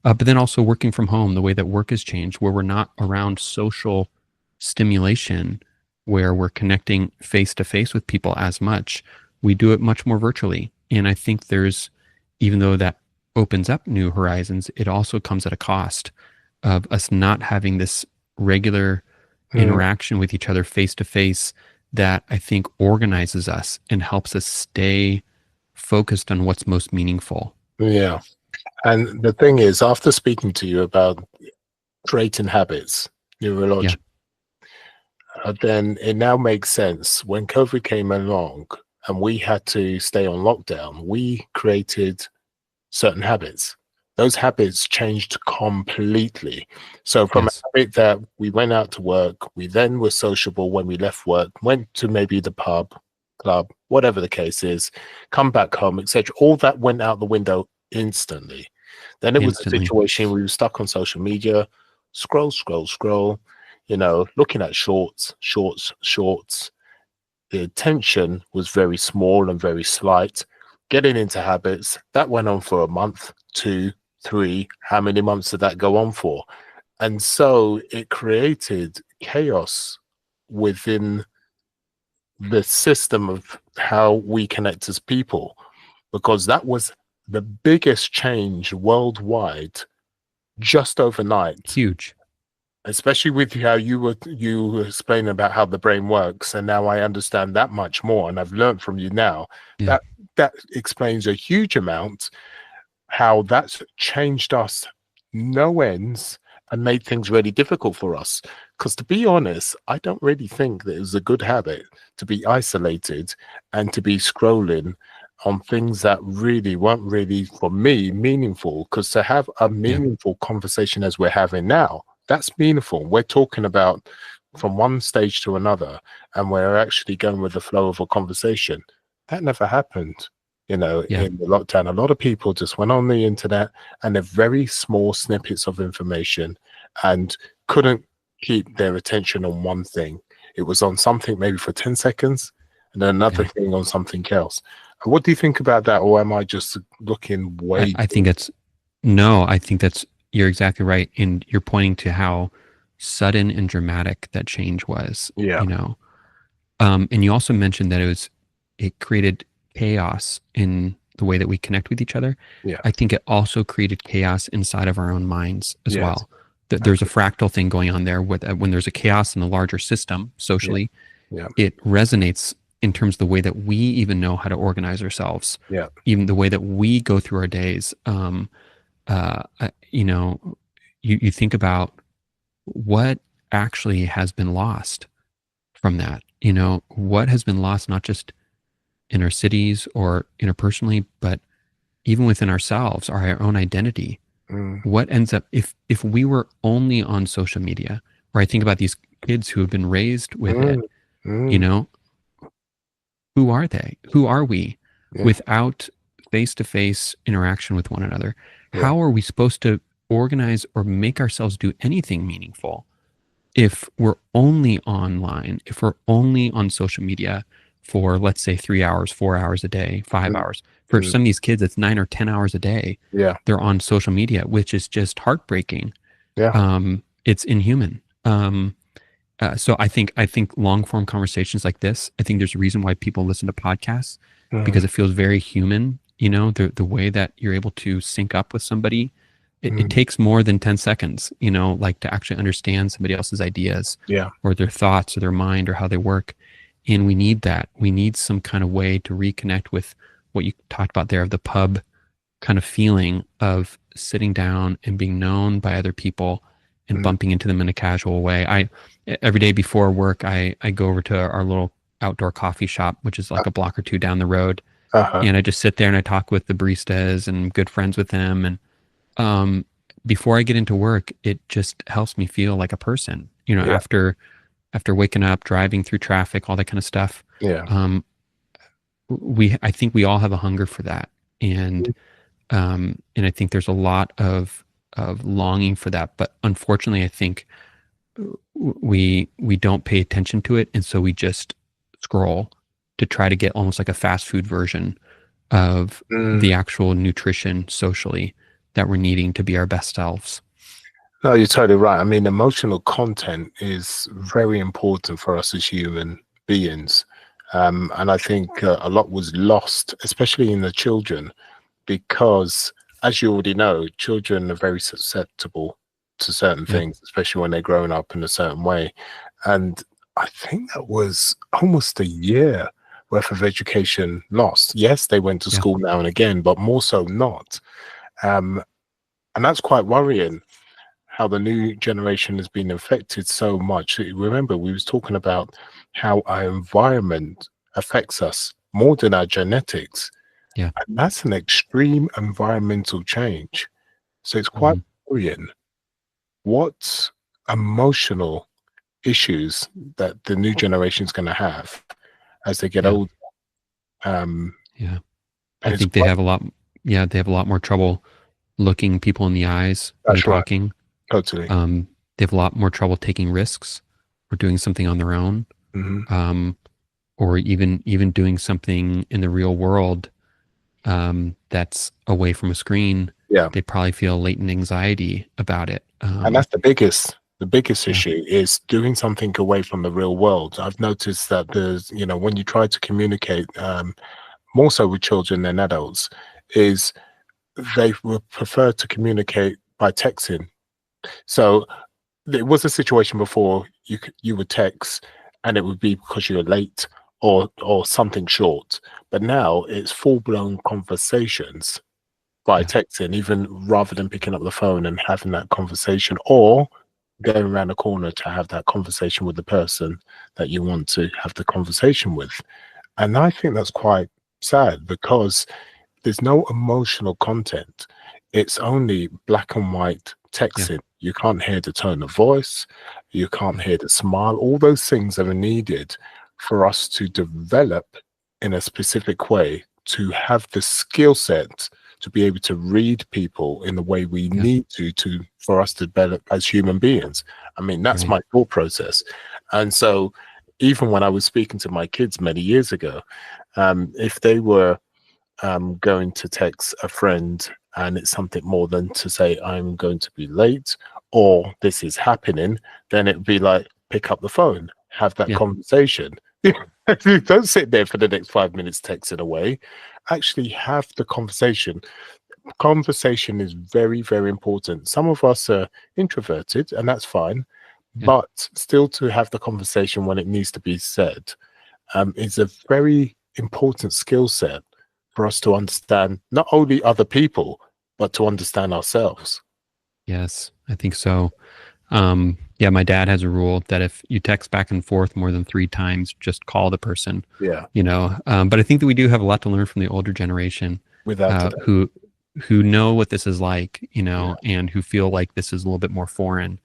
But then also working from home, the way that work has changed, where we're not around social stimulation, where we're connecting face to face with people as much. We do it much more virtually. And I think even though that opens up new horizons, it also comes at a cost of us not having this regular Mm. interaction with each other face to face, that I think organizes us and helps us stay focused on what's most meaningful. Yeah. And the thing is, after speaking to you about creating habits, Yeah. neurology, then it now makes sense. When COVID came along and we had to stay on lockdown, we created certain habits. Those habits changed completely. So from a Yes. habit that we went out to work, we then were sociable when we left work, went to maybe the pub, club, whatever the case is, come back home, etc. All that went out the window instantly. Then it was a Instantly. situation we were stuck on social media, scroll, scroll, scroll, looking at shorts, shorts, shorts. The attention was very small and very slight. Getting into habits, that went on for a month, two, three. How many months did that go on for? And so it created chaos within the system of how we connect as people, because that was the biggest change worldwide just overnight. Huge. Especially with how you were explaining about how the brain works, and now I understand that much more, and I've learned from you now. Yeah. That explains a huge amount, how that's changed us no ends and made things really difficult for us. Because to be honest, I don't really think that it was a good habit to be isolated and to be scrolling on things that really weren't really, for me, meaningful. Because to have a meaningful conversation as we're having now, that's meaningful. We're talking about from one stage to another, and we're actually going with the flow of a conversation. That never happened. In the lockdown, a lot of people just went on the internet and they're very small snippets of information and couldn't keep their attention on one thing. It was on something maybe for 10 seconds and then another thing on something else. And what do you think about that? Or am I just looking way? I think you're exactly right. And you're pointing to how sudden and dramatic that change was, and you also mentioned that it created chaos in the way that we connect with each other. I think it also created chaos inside of our own minds as well. There's a fractal thing going on there with when there's a chaos in the larger system socially, it resonates in terms of the way that we even know how to organize ourselves, even the way that we go through our days. You think about what actually has been lost from that, what has been lost, not just in our cities or interpersonally, but even within ourselves, our own identity. What ends up, if we were only on social media, or I think about these kids who have been raised with it, who are they? Who are we without face-to-face interaction with one another? How are we supposed to organize or make ourselves do anything meaningful if we're only online, if we're only on social media for, let's say, 3 hours, 4 hours a day, 5 hours? For some of these kids, it's 9 or 10 hours a day. They're on social media, which is just heartbreaking. It's inhuman. So I think long form conversations like this, I think there's a reason why people listen to podcasts, because it feels very human. The way that you're able to sync up with somebody, it takes more than 10 seconds, like to actually understand somebody else's ideas or their thoughts or their mind or how they work. And we need that. We need some kind of way to reconnect with what you talked about there, of the pub kind of feeling of sitting down and being known by other people and bumping into them in a casual way. Every day before work, I go over to our little outdoor coffee shop, which is like a block or two down the road. And I just sit there and I talk with the baristas and I'm good friends with them. And before I get into work, it just helps me feel like a person, after waking up, driving through traffic, all that kind of stuff. I think we all have a hunger for that. And I think there's a lot of longing for that. But unfortunately, I think we don't pay attention to it. And so we just scroll to try to get almost like a fast food version of the actual nutrition socially that we're needing to be our best selves. No, you're totally right. I mean, emotional content is very important for us as human beings. And I think a lot was lost, especially in the children, because as you already know, children are very susceptible to certain things, especially when they're growing up in a certain way. And I think that was almost a year worth of education lost. Yes, they went to school now and again, but more so not. And that's quite worrying, how the new generation has been affected so much. Remember, we was talking about how our environment affects us more than our genetics. And that's an extreme environmental change. So it's quite worrying what emotional issues that the new generation is going to have as they get older. I think they have a lot. They have a lot more trouble looking people in the eyes when talking. Totally. They have a lot more trouble taking risks or doing something on their own, or even doing something in the real world that's away from a screen. They probably feel latent anxiety about it. And that's the biggest The biggest Yeah. issue is doing something away from the real world. I've noticed that there's, when you try to communicate, more so with children than adults, is they would prefer to communicate by texting. So there was a situation before you would text and it would be because you were late or something short, but now it's full blown conversations by Yeah. texting, even rather than picking up the phone and having that conversation or going around the corner to have that conversation with the person that you want to have the conversation with. And I think that's quite sad because there's no emotional content. It's only black and white Yeah. texting. You can't hear the tone of voice. You can't hear the smile. All those things that are needed for us to develop in a specific way, to have the skill set to be able to read people in the way we Yeah. need to for us to develop as human beings. I mean, that's Right. my thought process. And so even when I was speaking to my kids many years ago, if they were going to text a friend and it's something more than to say I'm going to be late or this is happening, then it would be like, pick up the phone, have that Yeah. conversation. Don't sit there for the next 5 minutes texting away. Actually have the conversation. Conversation is very, very important. Some of us are introverted and that's fine, Yeah. but still to have the conversation when it needs to be said is a very important skill set for us to understand not only other people, but to understand ourselves. Yes, I think so. Yeah, my dad has a rule that if you text back and forth more than 3 times, just call the person, Yeah, but I think that we do have a lot to learn from the older generation, without a doubt. who know what this is like, Yeah, and who feel like this is a little bit more foreign,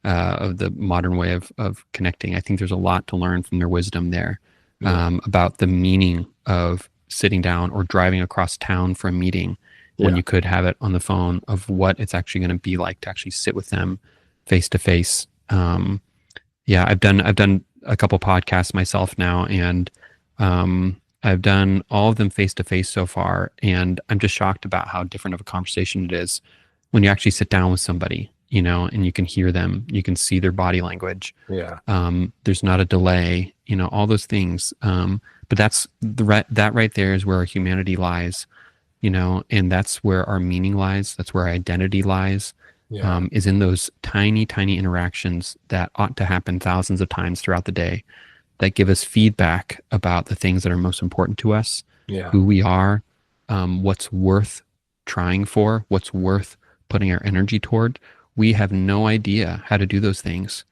of the modern way of connecting. I think there's a lot to learn from their wisdom there, yeah, about the meaning of sitting down or driving across town for a meeting when yeah, you could have it on the phone, of what it's actually going to be like to actually sit with them face to face. Yeah, I've done a couple podcasts myself now, and I've done all of them face to face so far, and I'm just shocked about how different of a conversation it is when you actually sit down with somebody, and you can hear them, you can see their body language. yeah, There's not a delay, all those things. But that right there is where our humanity lies, and that's where our meaning lies. That's where our identity lies, yeah, is in those tiny, tiny interactions that ought to happen thousands of times throughout the day, that give us feedback about the things that are most important to us, yeah, who we are, what's worth trying for, what's worth putting our energy toward. We have no idea how to do those things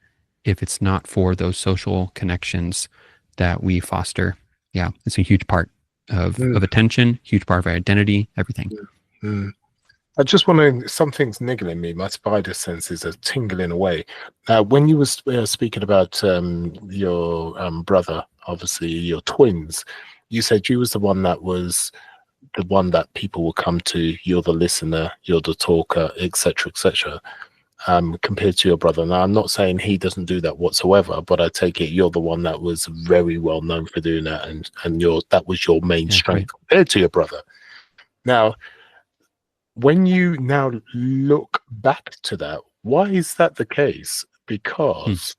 if it's not for those social connections that we foster. Yeah, it's a huge part of mm, attention, huge part of our identity, everything. mm. I just want to, something's niggling me. My spider senses are tingling away. When you were speaking about your brother, obviously your twins, you said you was the one that was the one that people will come to. You're the listener, you're the talker, etc., etc. Compared to your brother. Now, I'm not saying he doesn't do that whatsoever, but I take it you're the one that was very well known for doing that, and that was your main Yeah, right. strength compared to your brother. Now, when you now look back to that, why is that the case? Hmm. Because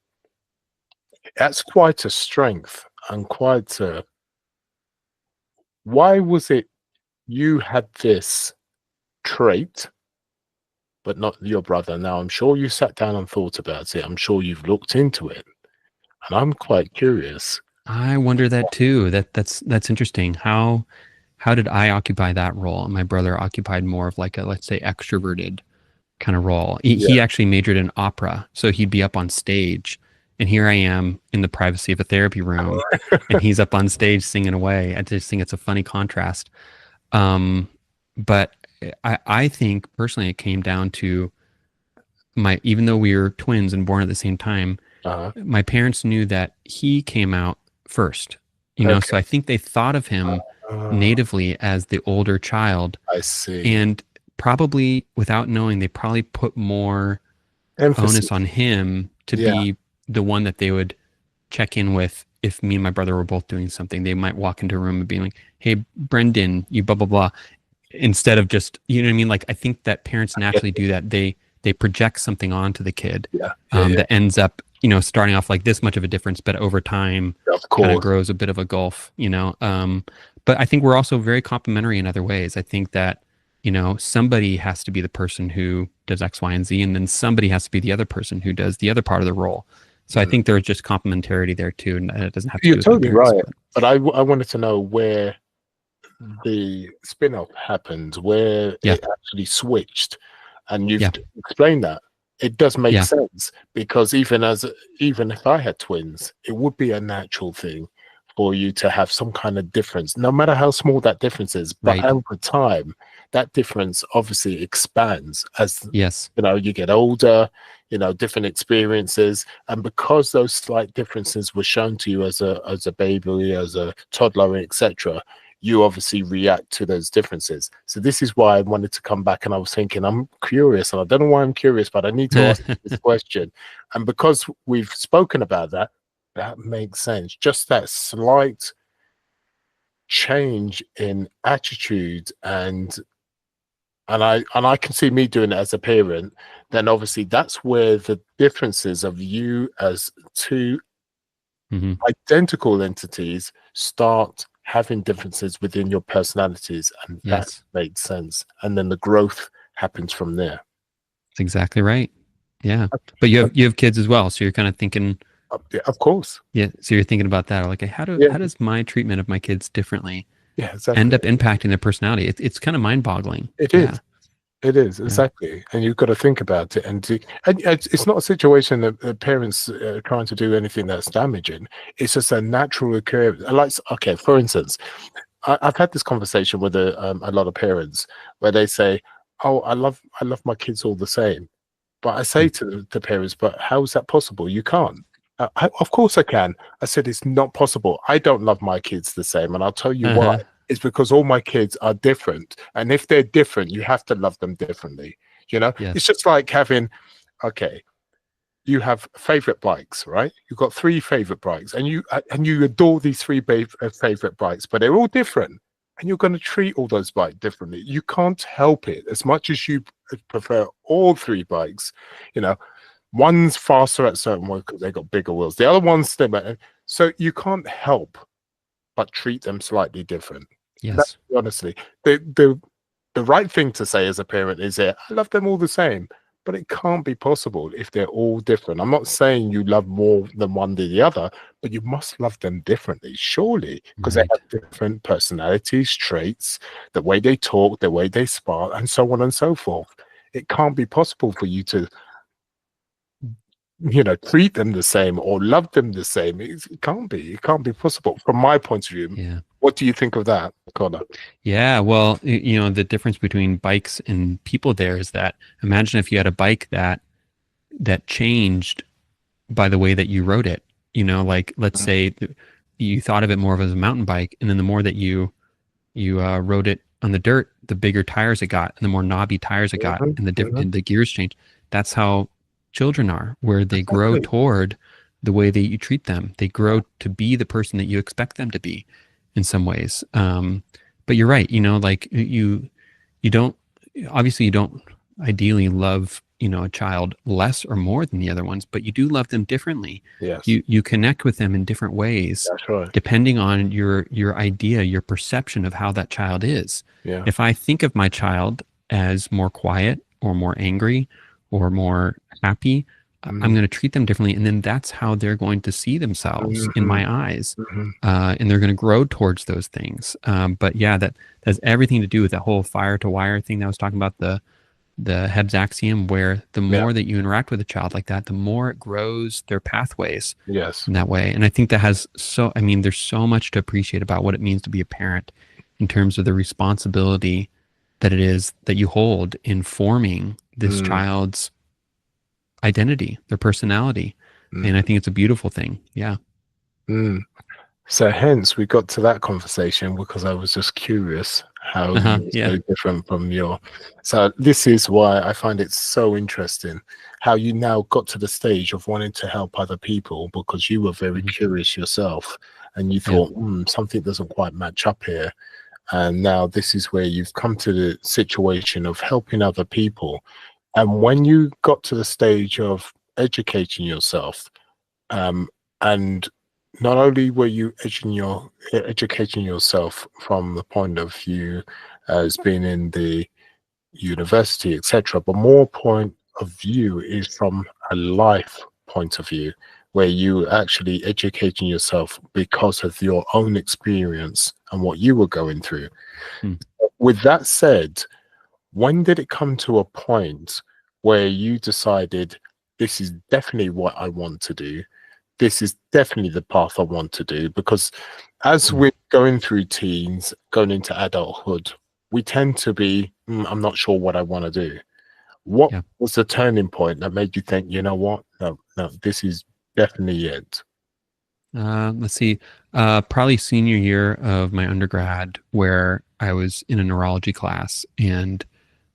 that's quite a strength and quite a. Why was it you had this trait, but not your brother? Now, I'm sure you sat down and thought about it. I'm sure you've looked into it, and I'm quite curious. I wonder that too. That's interesting. How did I occupy that role? And my brother occupied more of like a, let's say, extroverted kind of role. He Yeah. actually majored in opera, so he'd be up on stage, and here I am in the privacy of a therapy room, and he's up on stage singing away. I just think it's a funny contrast. But I think personally it came down to even though we were twins and born at the same time, Uh-huh. my parents knew that he came out first, Okay. so I think they thought of him Uh, natively as the older child, I see. and probably without knowing, they probably put more Emphasis. onus on him to Yeah. be the one that they would check in with. If me and my brother were both doing something, they might walk into a room and be like, "Hey, Brendan, you blah blah blah," instead of just, you know what I mean? Like, I think that parents naturally do that. They they project something onto the kid Yeah. that ends up, starting off like this much of a difference, but over time Of kind of course. grows a bit of a gulf, but I think we're also very complementary in other ways. I think that, somebody has to be the person who does X, Y, and Z, and then somebody has to be the other person who does the other part of the role. So I think there's just complementarity there too, and it doesn't have to You're do with totally parents, right. But I wanted to know where the spin-off happened, where Yeah. it actually switched, and you've Yeah. explained that. It does make Yeah. sense, because even if I had twins, it would be a natural thing for you to have some kind of difference, no matter how small that difference is. But Right. over time, that difference obviously expands as Yes. you get older, different experiences, and because those slight differences were shown to you as a baby, as a toddler, etc., you obviously react to those differences. So this is why I wanted to come back, and I was thinking, I'm curious, and I don't know why I'm curious, but I need to ask this question. And because we've spoken about that, that makes sense. Just that slight change in attitude, and I can see me doing it as a parent, then obviously that's where the differences of you as two identical entities start having differences within your personalities, and that makes sense. And then the growth happens from there. That's exactly right. Yeah. But you have kids as well, so you're kind of thinking, of course. Yeah. So you're thinking about that, like, how does my treatment of my kids differently end up impacting their personality? It's kind of mind-boggling. It is. It is, exactly. And you've got to think about it. And it's not a situation that the parents are trying to do anything that's damaging. It's just a natural occurrence. Like, okay, for instance, I've had this conversation with a lot of parents where they say, "Oh, I love my kids all the same." But I say to the parents, "But how is that possible? You can't." Of course I can. I said, it's not possible. I don't love my kids the same, and I'll tell you why. It's because all my kids are different, and if they're different, you have to love them differently. It's just like having, okay, you have favorite bikes, right? You've got 3 favorite bikes, and you adore these 3 favorite bikes, but they're all different, and you're going to treat all those bikes differently. You can't help it. As much as you prefer all 3 bikes, one's faster at certain work because they got bigger wheels, the other one's thinner, so you can't help but treat them slightly different. Yes. Honestly, the right thing to say as a parent is that I love them all the same, but it can't be possible if they're all different. I'm not saying you love more than one than the other, but you must love them differently, surely, because they have different personalities, traits, the way they talk, the way they spark, and so on and so forth. It can't be possible for you to treat them the same or love them the same. It can't be possible from my point of view. Yeah. What do you think of that, Connor? Yeah, well, the difference between bikes and people there is that, imagine if you had a bike that changed by the way that you rode it. Like, let's say you thought of it more of as a mountain bike, and then the more that you rode it on the dirt, the bigger tires it got, and the more knobby tires it got, and the gears changed. That's how children are, where they grow toward the way that you treat them. They grow to be the person that you expect them to be in some ways. But you're right, like you don't ideally love, a child less or more than the other ones, but you do love them differently. Yes. You connect with them in different ways. That's right. Depending on your idea, your perception of how that child is. Yeah. If I think of my child as more quiet or more angry or more happy, I'm going to treat them differently, and then that's how they're going to see themselves in my eyes, and they're going to grow towards those things. But yeah, that has everything to do with that whole fire to wire thing that I was talking about, the Hebb's axiom, where the more that you interact with a child like that, the more it grows their pathways in that way. And I think that has there's so much to appreciate about what it means to be a parent in terms of the responsibility that it is that you hold in forming this child's identity, their personality. And I think it's a beautiful thing. Yeah. So hence we got to that conversation because I was just curious how it's so different from so this is why I find it so interesting how you now got to the stage of wanting to help other people, because you were very curious yourself and you thought something doesn't quite match up here. And now this is where you've come to the situation of helping other people. And when you got to the stage of educating yourself, and not only were you educating yourself from the point of view as being in the university, etc., but more point of view is from a life point of view, where you actually educating yourself because of your own experience and what you were going through. With that said, when did it come to a point where you decided this is definitely what I want to do? This is definitely the path I want to do? Because as we're going through teens, going into adulthood, we tend to be, I'm not sure what I want to do. What was the turning point that made you think, you know what? No, this is definitely it. Let's see, probably senior year of my undergrad, where I was in a neurology class, and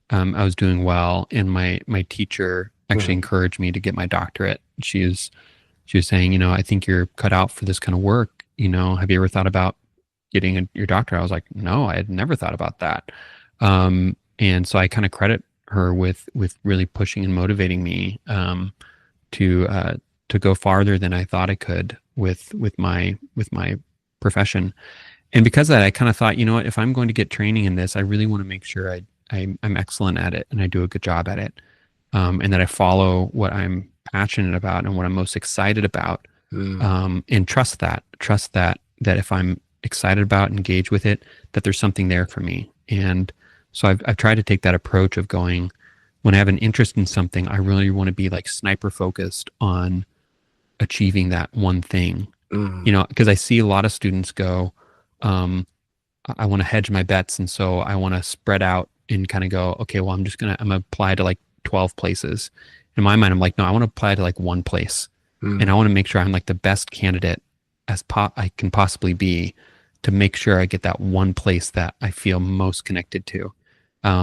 I was doing well, and my teacher actually encouraged me to get my doctorate. She was saying, you know, I think you're cut out for this kind of work. You know, have you ever thought about getting your doctorate? I was like, no, I had never thought about that. And so I kind of credit her with really pushing and motivating me to go farther than I thought I could with my profession. And because of that, I kind of thought, you know what, if I'm going to get training in this, I really want to make sure I'm excellent at it and I do a good job at it, and that I follow what I'm passionate about and what I'm most excited about, and trust that if I'm excited about, engage with it, that there's something there for me. And so I've tried to take that approach of going, when I have an interest in something, I really want to be like sniper focused on achieving that one thing. You know, because I see a lot of students go, I want to hedge my bets, and so I want to spread out and kind of go, okay, well, I'm gonna apply to like 12 places. In my mind, I'm like, no, I want to apply to like one place, and I want to make sure I'm like the best candidate as I can possibly be, to make sure I get that one place that I feel most connected to.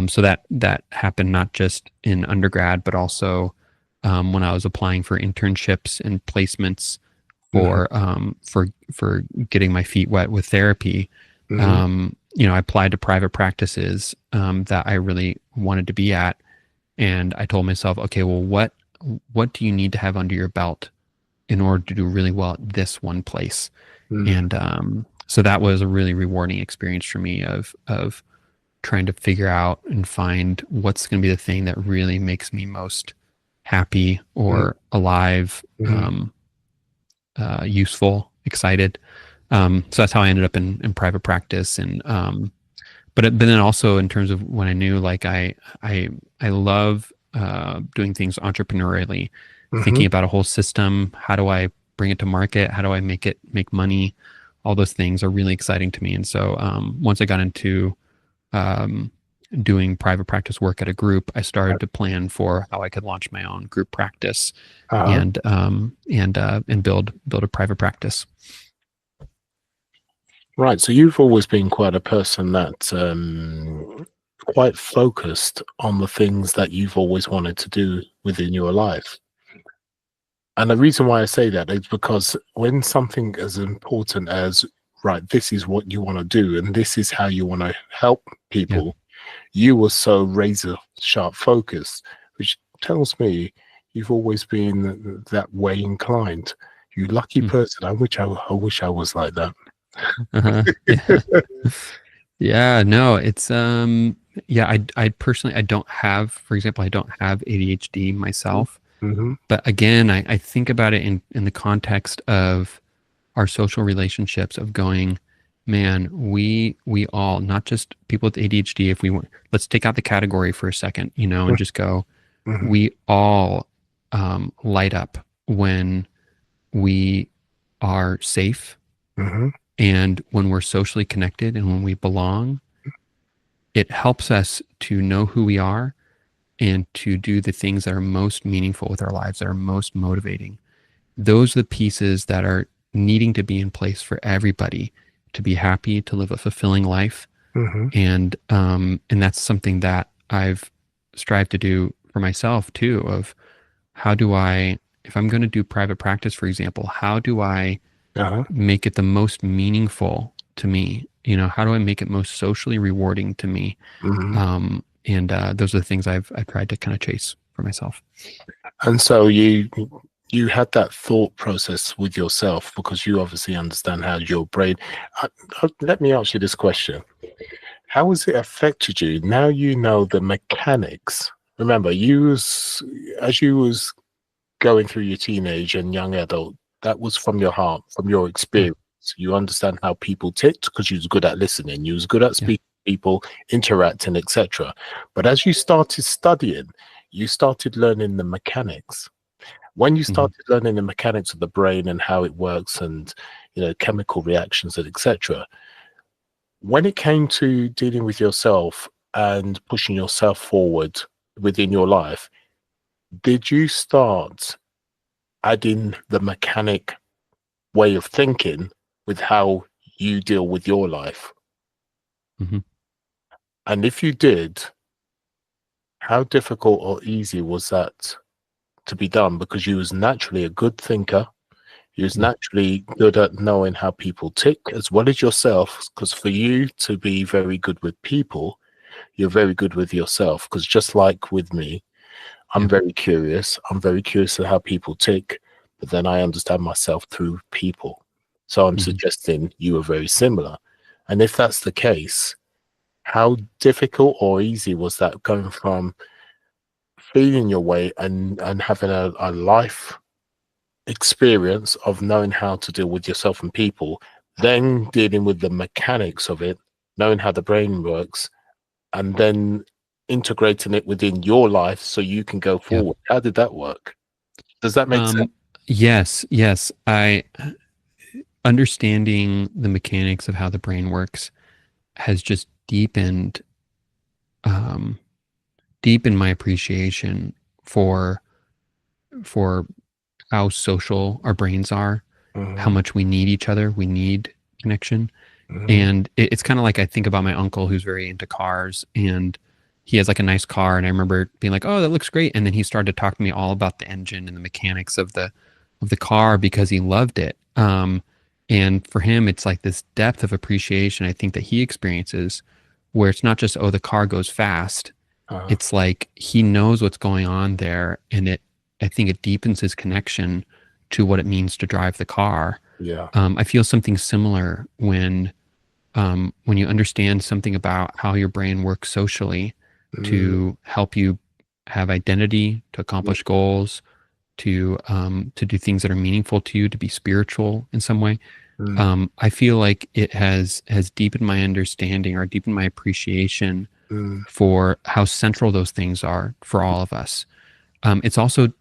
So that happened not just in undergrad, but also when I was applying for internships and placements for getting my feet wet with therapy. You know, I applied to private practices that I really wanted to be at, and I told myself, okay, well, what do you need to have under your belt in order to do really well at this one place? And so that was a really rewarding experience for me of trying to figure out and find what's going to be the thing that really makes me most happy or alive, useful, excited. So that's how I ended up in private practice. And but then also in terms of when I knew, like I love doing things entrepreneurially, thinking about a whole system. How do I bring it to market? How do I make money? All those things are really exciting to me. And so once I got into doing private practice work at a group, I started to plan for how I could launch my own group practice and build a private practice. Right. So you've always been quite a person that quite focused on the things that you've always wanted to do within your life. And the reason why I say that is because when something as important as, right, this is what you want to do and this is how you want to help people, you were so razor sharp focused, which tells me you've always been that way inclined. You lucky person. I wish I was like that. Yeah, no, it's I personally, I don't have, for example, I don't have ADHD myself. But again, I think about it in the context of our social relationships, of going, man, we all, not just people with ADHD, if we want, let's take out the category for a second, you know, and just go, we all light up when we are safe, and when we're socially connected, and when we belong. It helps us to know who we are and to do the things that are most meaningful with our lives, that are most motivating. Those are the pieces that are needing to be in place for everybody to be happy, to live a fulfilling life. And that's something that I've strived to do for myself too, of how do I, if I'm going to do private practice, for example, how do I make it the most meaningful to me? You know, how do I make it most socially rewarding to me? And those are the things I've tried to kind of chase. for myself. And so you had that thought process with yourself because you obviously understand how your brain. Let me ask you this question: how has it affected you? Now you know the mechanics. Remember, as you was going through your teenage and young adult, that was from your heart, from your experience. You understand how people ticked because you was good at listening. You was good at speaking to people, interacting, etc. But as you started studying, you started learning the mechanics. When you started learning the mechanics of the brain and how it works, and chemical reactions and etc., when it came to dealing with yourself and pushing yourself forward within your life, did you start adding the mechanic way of thinking with how you deal with your life? And if you did, how difficult or easy was that to be done? Because you was naturally a good thinker. You was naturally good at knowing how people tick as well as yourself. Because for you to be very good with people, you're very good with yourself. Because just like with me, I'm very curious. I'm very curious of how people tick, but then I understand myself through people. So I'm suggesting you are very similar. And if that's the case, how difficult or easy was that going from feeling your way and having a life experience of knowing how to deal with yourself and people, then dealing with the mechanics of it, knowing how the brain works, and then integrating it within your life so you can go forward? How did that work? Does that make sense? Yes. Understanding the mechanics of how the brain works has just deepened my appreciation for how social our brains are, how much we need each other. We need connection. And it's kind of like, I think about my uncle who's very into cars, and he has like a nice car. And I remember being like, oh, that looks great. And then he started to talk to me all about the engine and the mechanics of the car because he loved it. And for him, it's like this depth of appreciation, I think, that he experiences, where it's not just, oh, the car goes fast. It's like he knows what's going on there. And I think it deepens his connection to what it means to drive the car. I feel something similar when you understand something about how your brain works socially to help you have identity, to accomplish goals, to do things that are meaningful to you, to be spiritual in some way. I feel like it has deepened my understanding, or deepened my appreciation for how central those things are for all of us. It's also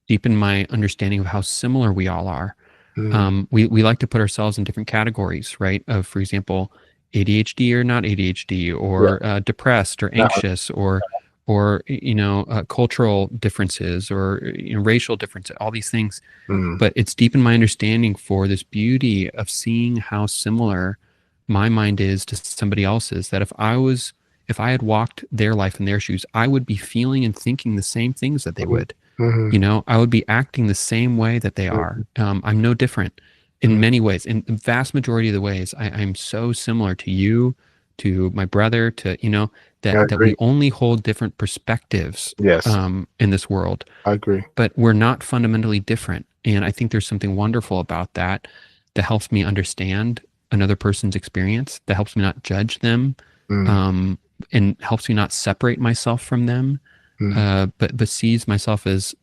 deepened my understanding of how similar we all are. We like to put ourselves in different categories, right? Of, for example, ADHD or not ADHD, or depressed or anxious, or cultural differences, or racial differences, all these things. But it's deepened my understanding for this beauty of seeing how similar my mind is to somebody else's. That if I had walked their life in their shoes, I would be feeling and thinking the same things that they would. I would be acting the same way that they are. I'm no different in many ways. In the vast majority of the ways, I'm so similar to you, to my brother, to, that we only hold different perspectives in this world. I agree. But we're not fundamentally different. And I think there's something wonderful about that helps me understand another person's experience, that helps me not judge them, and helps me not separate myself from them, but sees myself as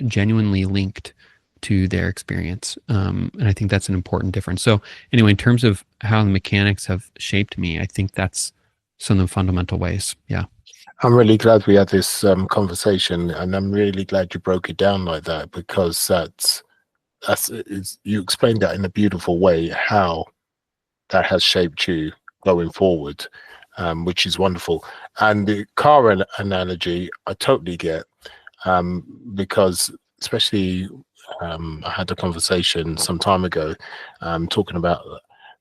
genuinely linked to their experience. And I think that's an important difference. So anyway, in terms of how the mechanics have shaped me, I think that's some of the fundamental ways. Yeah. I'm really glad we had this conversation, and I'm really glad you broke it down like that, because you explained that in a beautiful way, how that has shaped you going forward, which is wonderful. And the car analogy, I totally get, because especially I had a conversation some time ago talking about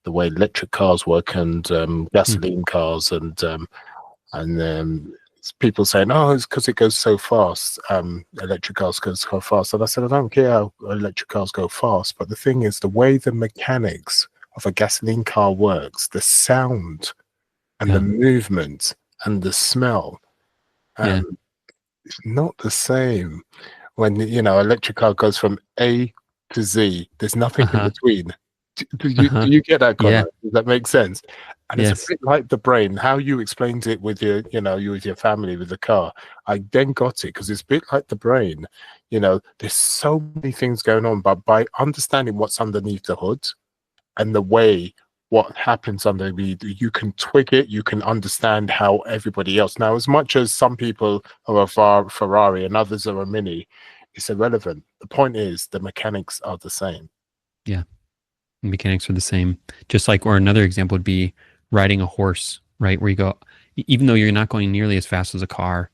the way electric cars work, and gasoline cars, and people saying, oh, it's because it goes so fast. Electric cars go so fast. And I said, I don't care how electric cars go fast, but the thing is, the way the mechanics of a gasoline car works, the sound and the movement and the smell, It's not the same when, electric car goes from A to Z. There's nothing in Uh-huh. between. Do Uh-huh. you get that, Yeah. Connor? Does that make sense? And it's a Yes. bit like the brain, how you explained it with you with your family with the car. I then got it because it's a bit like the brain. There's so many things going on, but by understanding what's underneath the hood and the way what happens underneath, you can twig it, you can understand how everybody else. Now, as much as some people are a Ferrari and others are a Mini, it's irrelevant. The point is the mechanics are the same. Yeah. Mechanics are the same. Just like, or another example would be riding a horse, right? Where you go, even though you're not going nearly as fast as a car,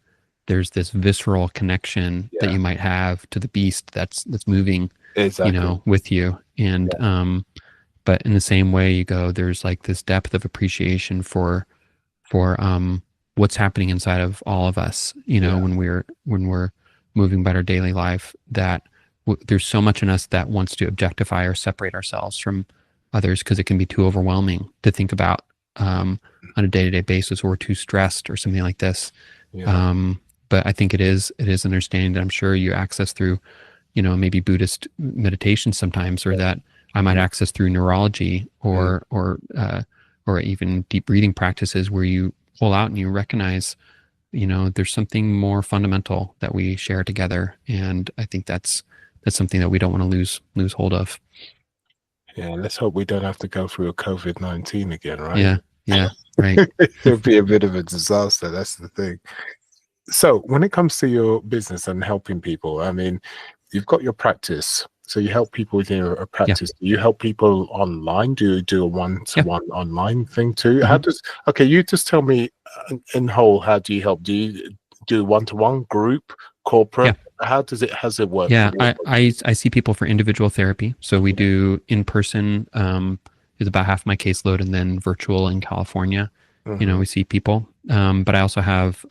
there's this visceral connection that Yeah, you might have to the beast that's moving, exactly. with you. And Yeah, but in the same way, you go, there's like this depth of appreciation for what's happening inside of all of us, yeah, when we're moving about our daily life, that there's so much in us that wants to objectify or separate ourselves from others because it can be too overwhelming to think about on a day-to-day basis, or we're too stressed or something like this. yeah, um, but I think it is understanding that I'm sure you access through, maybe Buddhist meditation sometimes, or that I might mm, access through neurology, mm. or even deep breathing practices where you pull out and you recognize, there's something more fundamental that we share together. And I think that's something that we don't want to lose hold of. Yeah. Let's hope we don't have to go through a COVID-19 again, right? Yeah. Yeah. Right. It'll be a bit of a disaster. That's the thing. So when it comes to your business and helping people, I mean, you've got your practice. So you help people with your Yeah. practice. Do you help people online? Do you do a Yeah. one-to-one online thing too? Mhm. Okay, you just tell me in whole, how do you help? Do you do one-to-one, group, Yeah. corporate? How's it work Yeah. from your I see people for individual therapy. So we do in person, is about half my caseload, and then virtual in California. Mhm, We see people. But I also have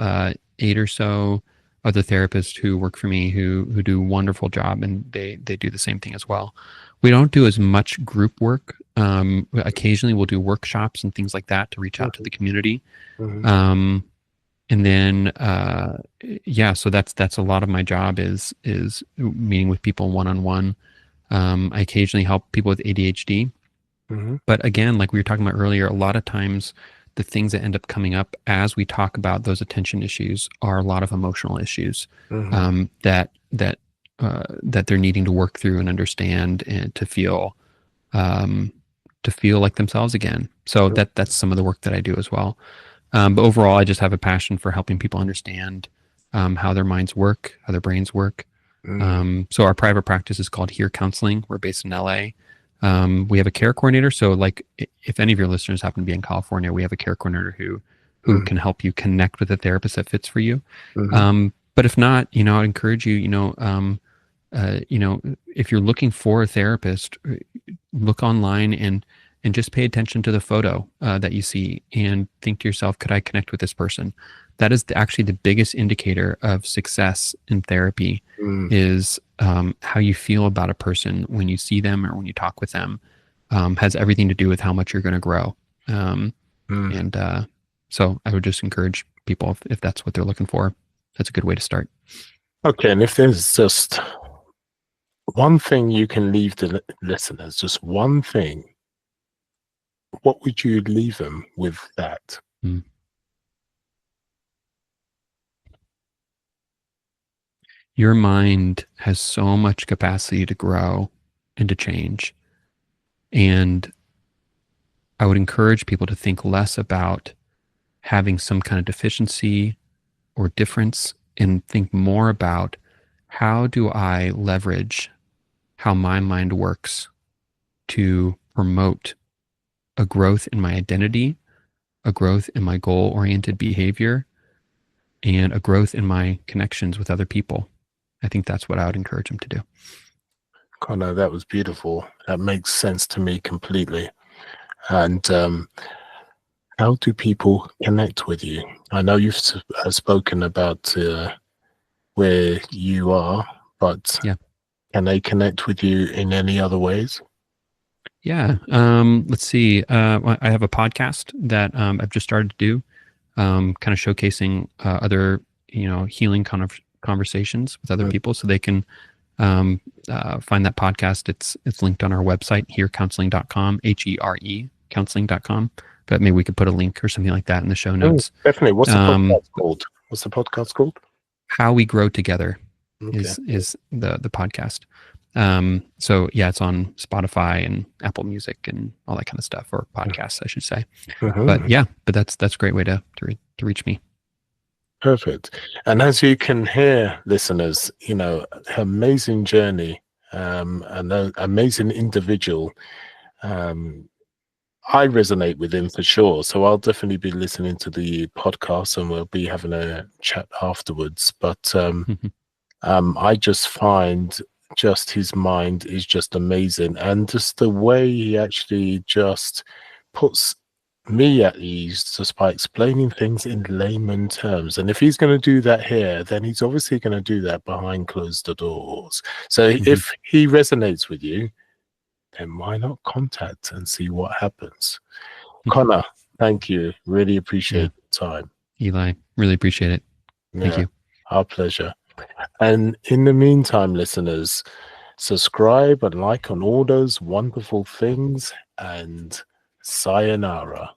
8 or so other therapists who work for me who do a wonderful job, and they do the same thing as well. We don't do as much group work. Occasionally we'll do workshops and things like that to reach out to mhm, the community. mhm, Um, and then yeah, so that's a lot of my job is meeting with people one on one. I occasionally help people with ADHD, mhm, but again, like we were talking about earlier, a lot of times the things that end up coming up as we talk about those attention issues are a lot of emotional issues, mhm, that they're needing to work through and understand, and um, to feel like themselves again. So mhm, that's some of the work that I do as well. But overall, I just have a passion for helping people understand how their minds work, how their brains work. mhm, So our private practice is called Here Counseling. We're based in LA. We have a care coordinator. So like, if any of your listeners happen to be in California, we have a care coordinator who mhm, can help you connect with a therapist that fits for you. mhm, But if not, I'd encourage you, if you're looking for a therapist, look online and just pay attention to the photo that you see, and think to yourself, could I connect with this person? That is actually the biggest indicator of success in therapy, mhm, is how you feel about a person when you see them or when you talk with them. Has everything to do with how much you're going to grow. Um, mhm. and so I would just encourage people, if that's what they're looking for, that's a good way to start. Okay, and if there's just one thing you can leave the listeners, just one thing, what would you leave them with that? Mm. Your mind has so much capacity to grow and to change. And I would encourage people to think less about having some kind of deficiency or difference, and think more about, how do I leverage how my mind works to promote a growth in my identity, a growth in my goal oriented behavior, and a growth in my connections with other people. I think that's what I would encourage them to do. Connor, that was beautiful. That makes sense to me completely. And how do people connect with you? I know you've spoken about where you are, but Yeah. can they connect with you in any other ways? Yeah. Let's see. I have a podcast that I've just started to do, kind of showcasing other, healing conversations with other people, so they can find that podcast. It's linked on our website, herecounseling.com, HERE counseling.com. But maybe we could put a link or something like that in the show notes. Definitely. What's the podcast called? What's the podcast called? How We Grow Together. Okay. is the podcast. So yeah, it's on Spotify and Apple Music and all that kind of stuff, or podcasts, I should say. But yeah, but that's a great way to reach me. Perfect. And as you can hear, listeners, you know, her amazing journey, an amazing individual. I resonate with him for sure. So I'll definitely be listening to the podcast, and we'll be having a chat afterwards. But I just find just his mind is just amazing, and just the way he actually just puts me at ease just by explaining things in layman terms. And if he's going to do that here, then he's obviously going to do that behind closed doors. So if he resonates with you, then why not contact and see what happens? Connor, thank you. Really appreciate the time. Eli, really appreciate it. Thank you. Our pleasure. And in the meantime, listeners, subscribe and like on all those wonderful things, and sayonara.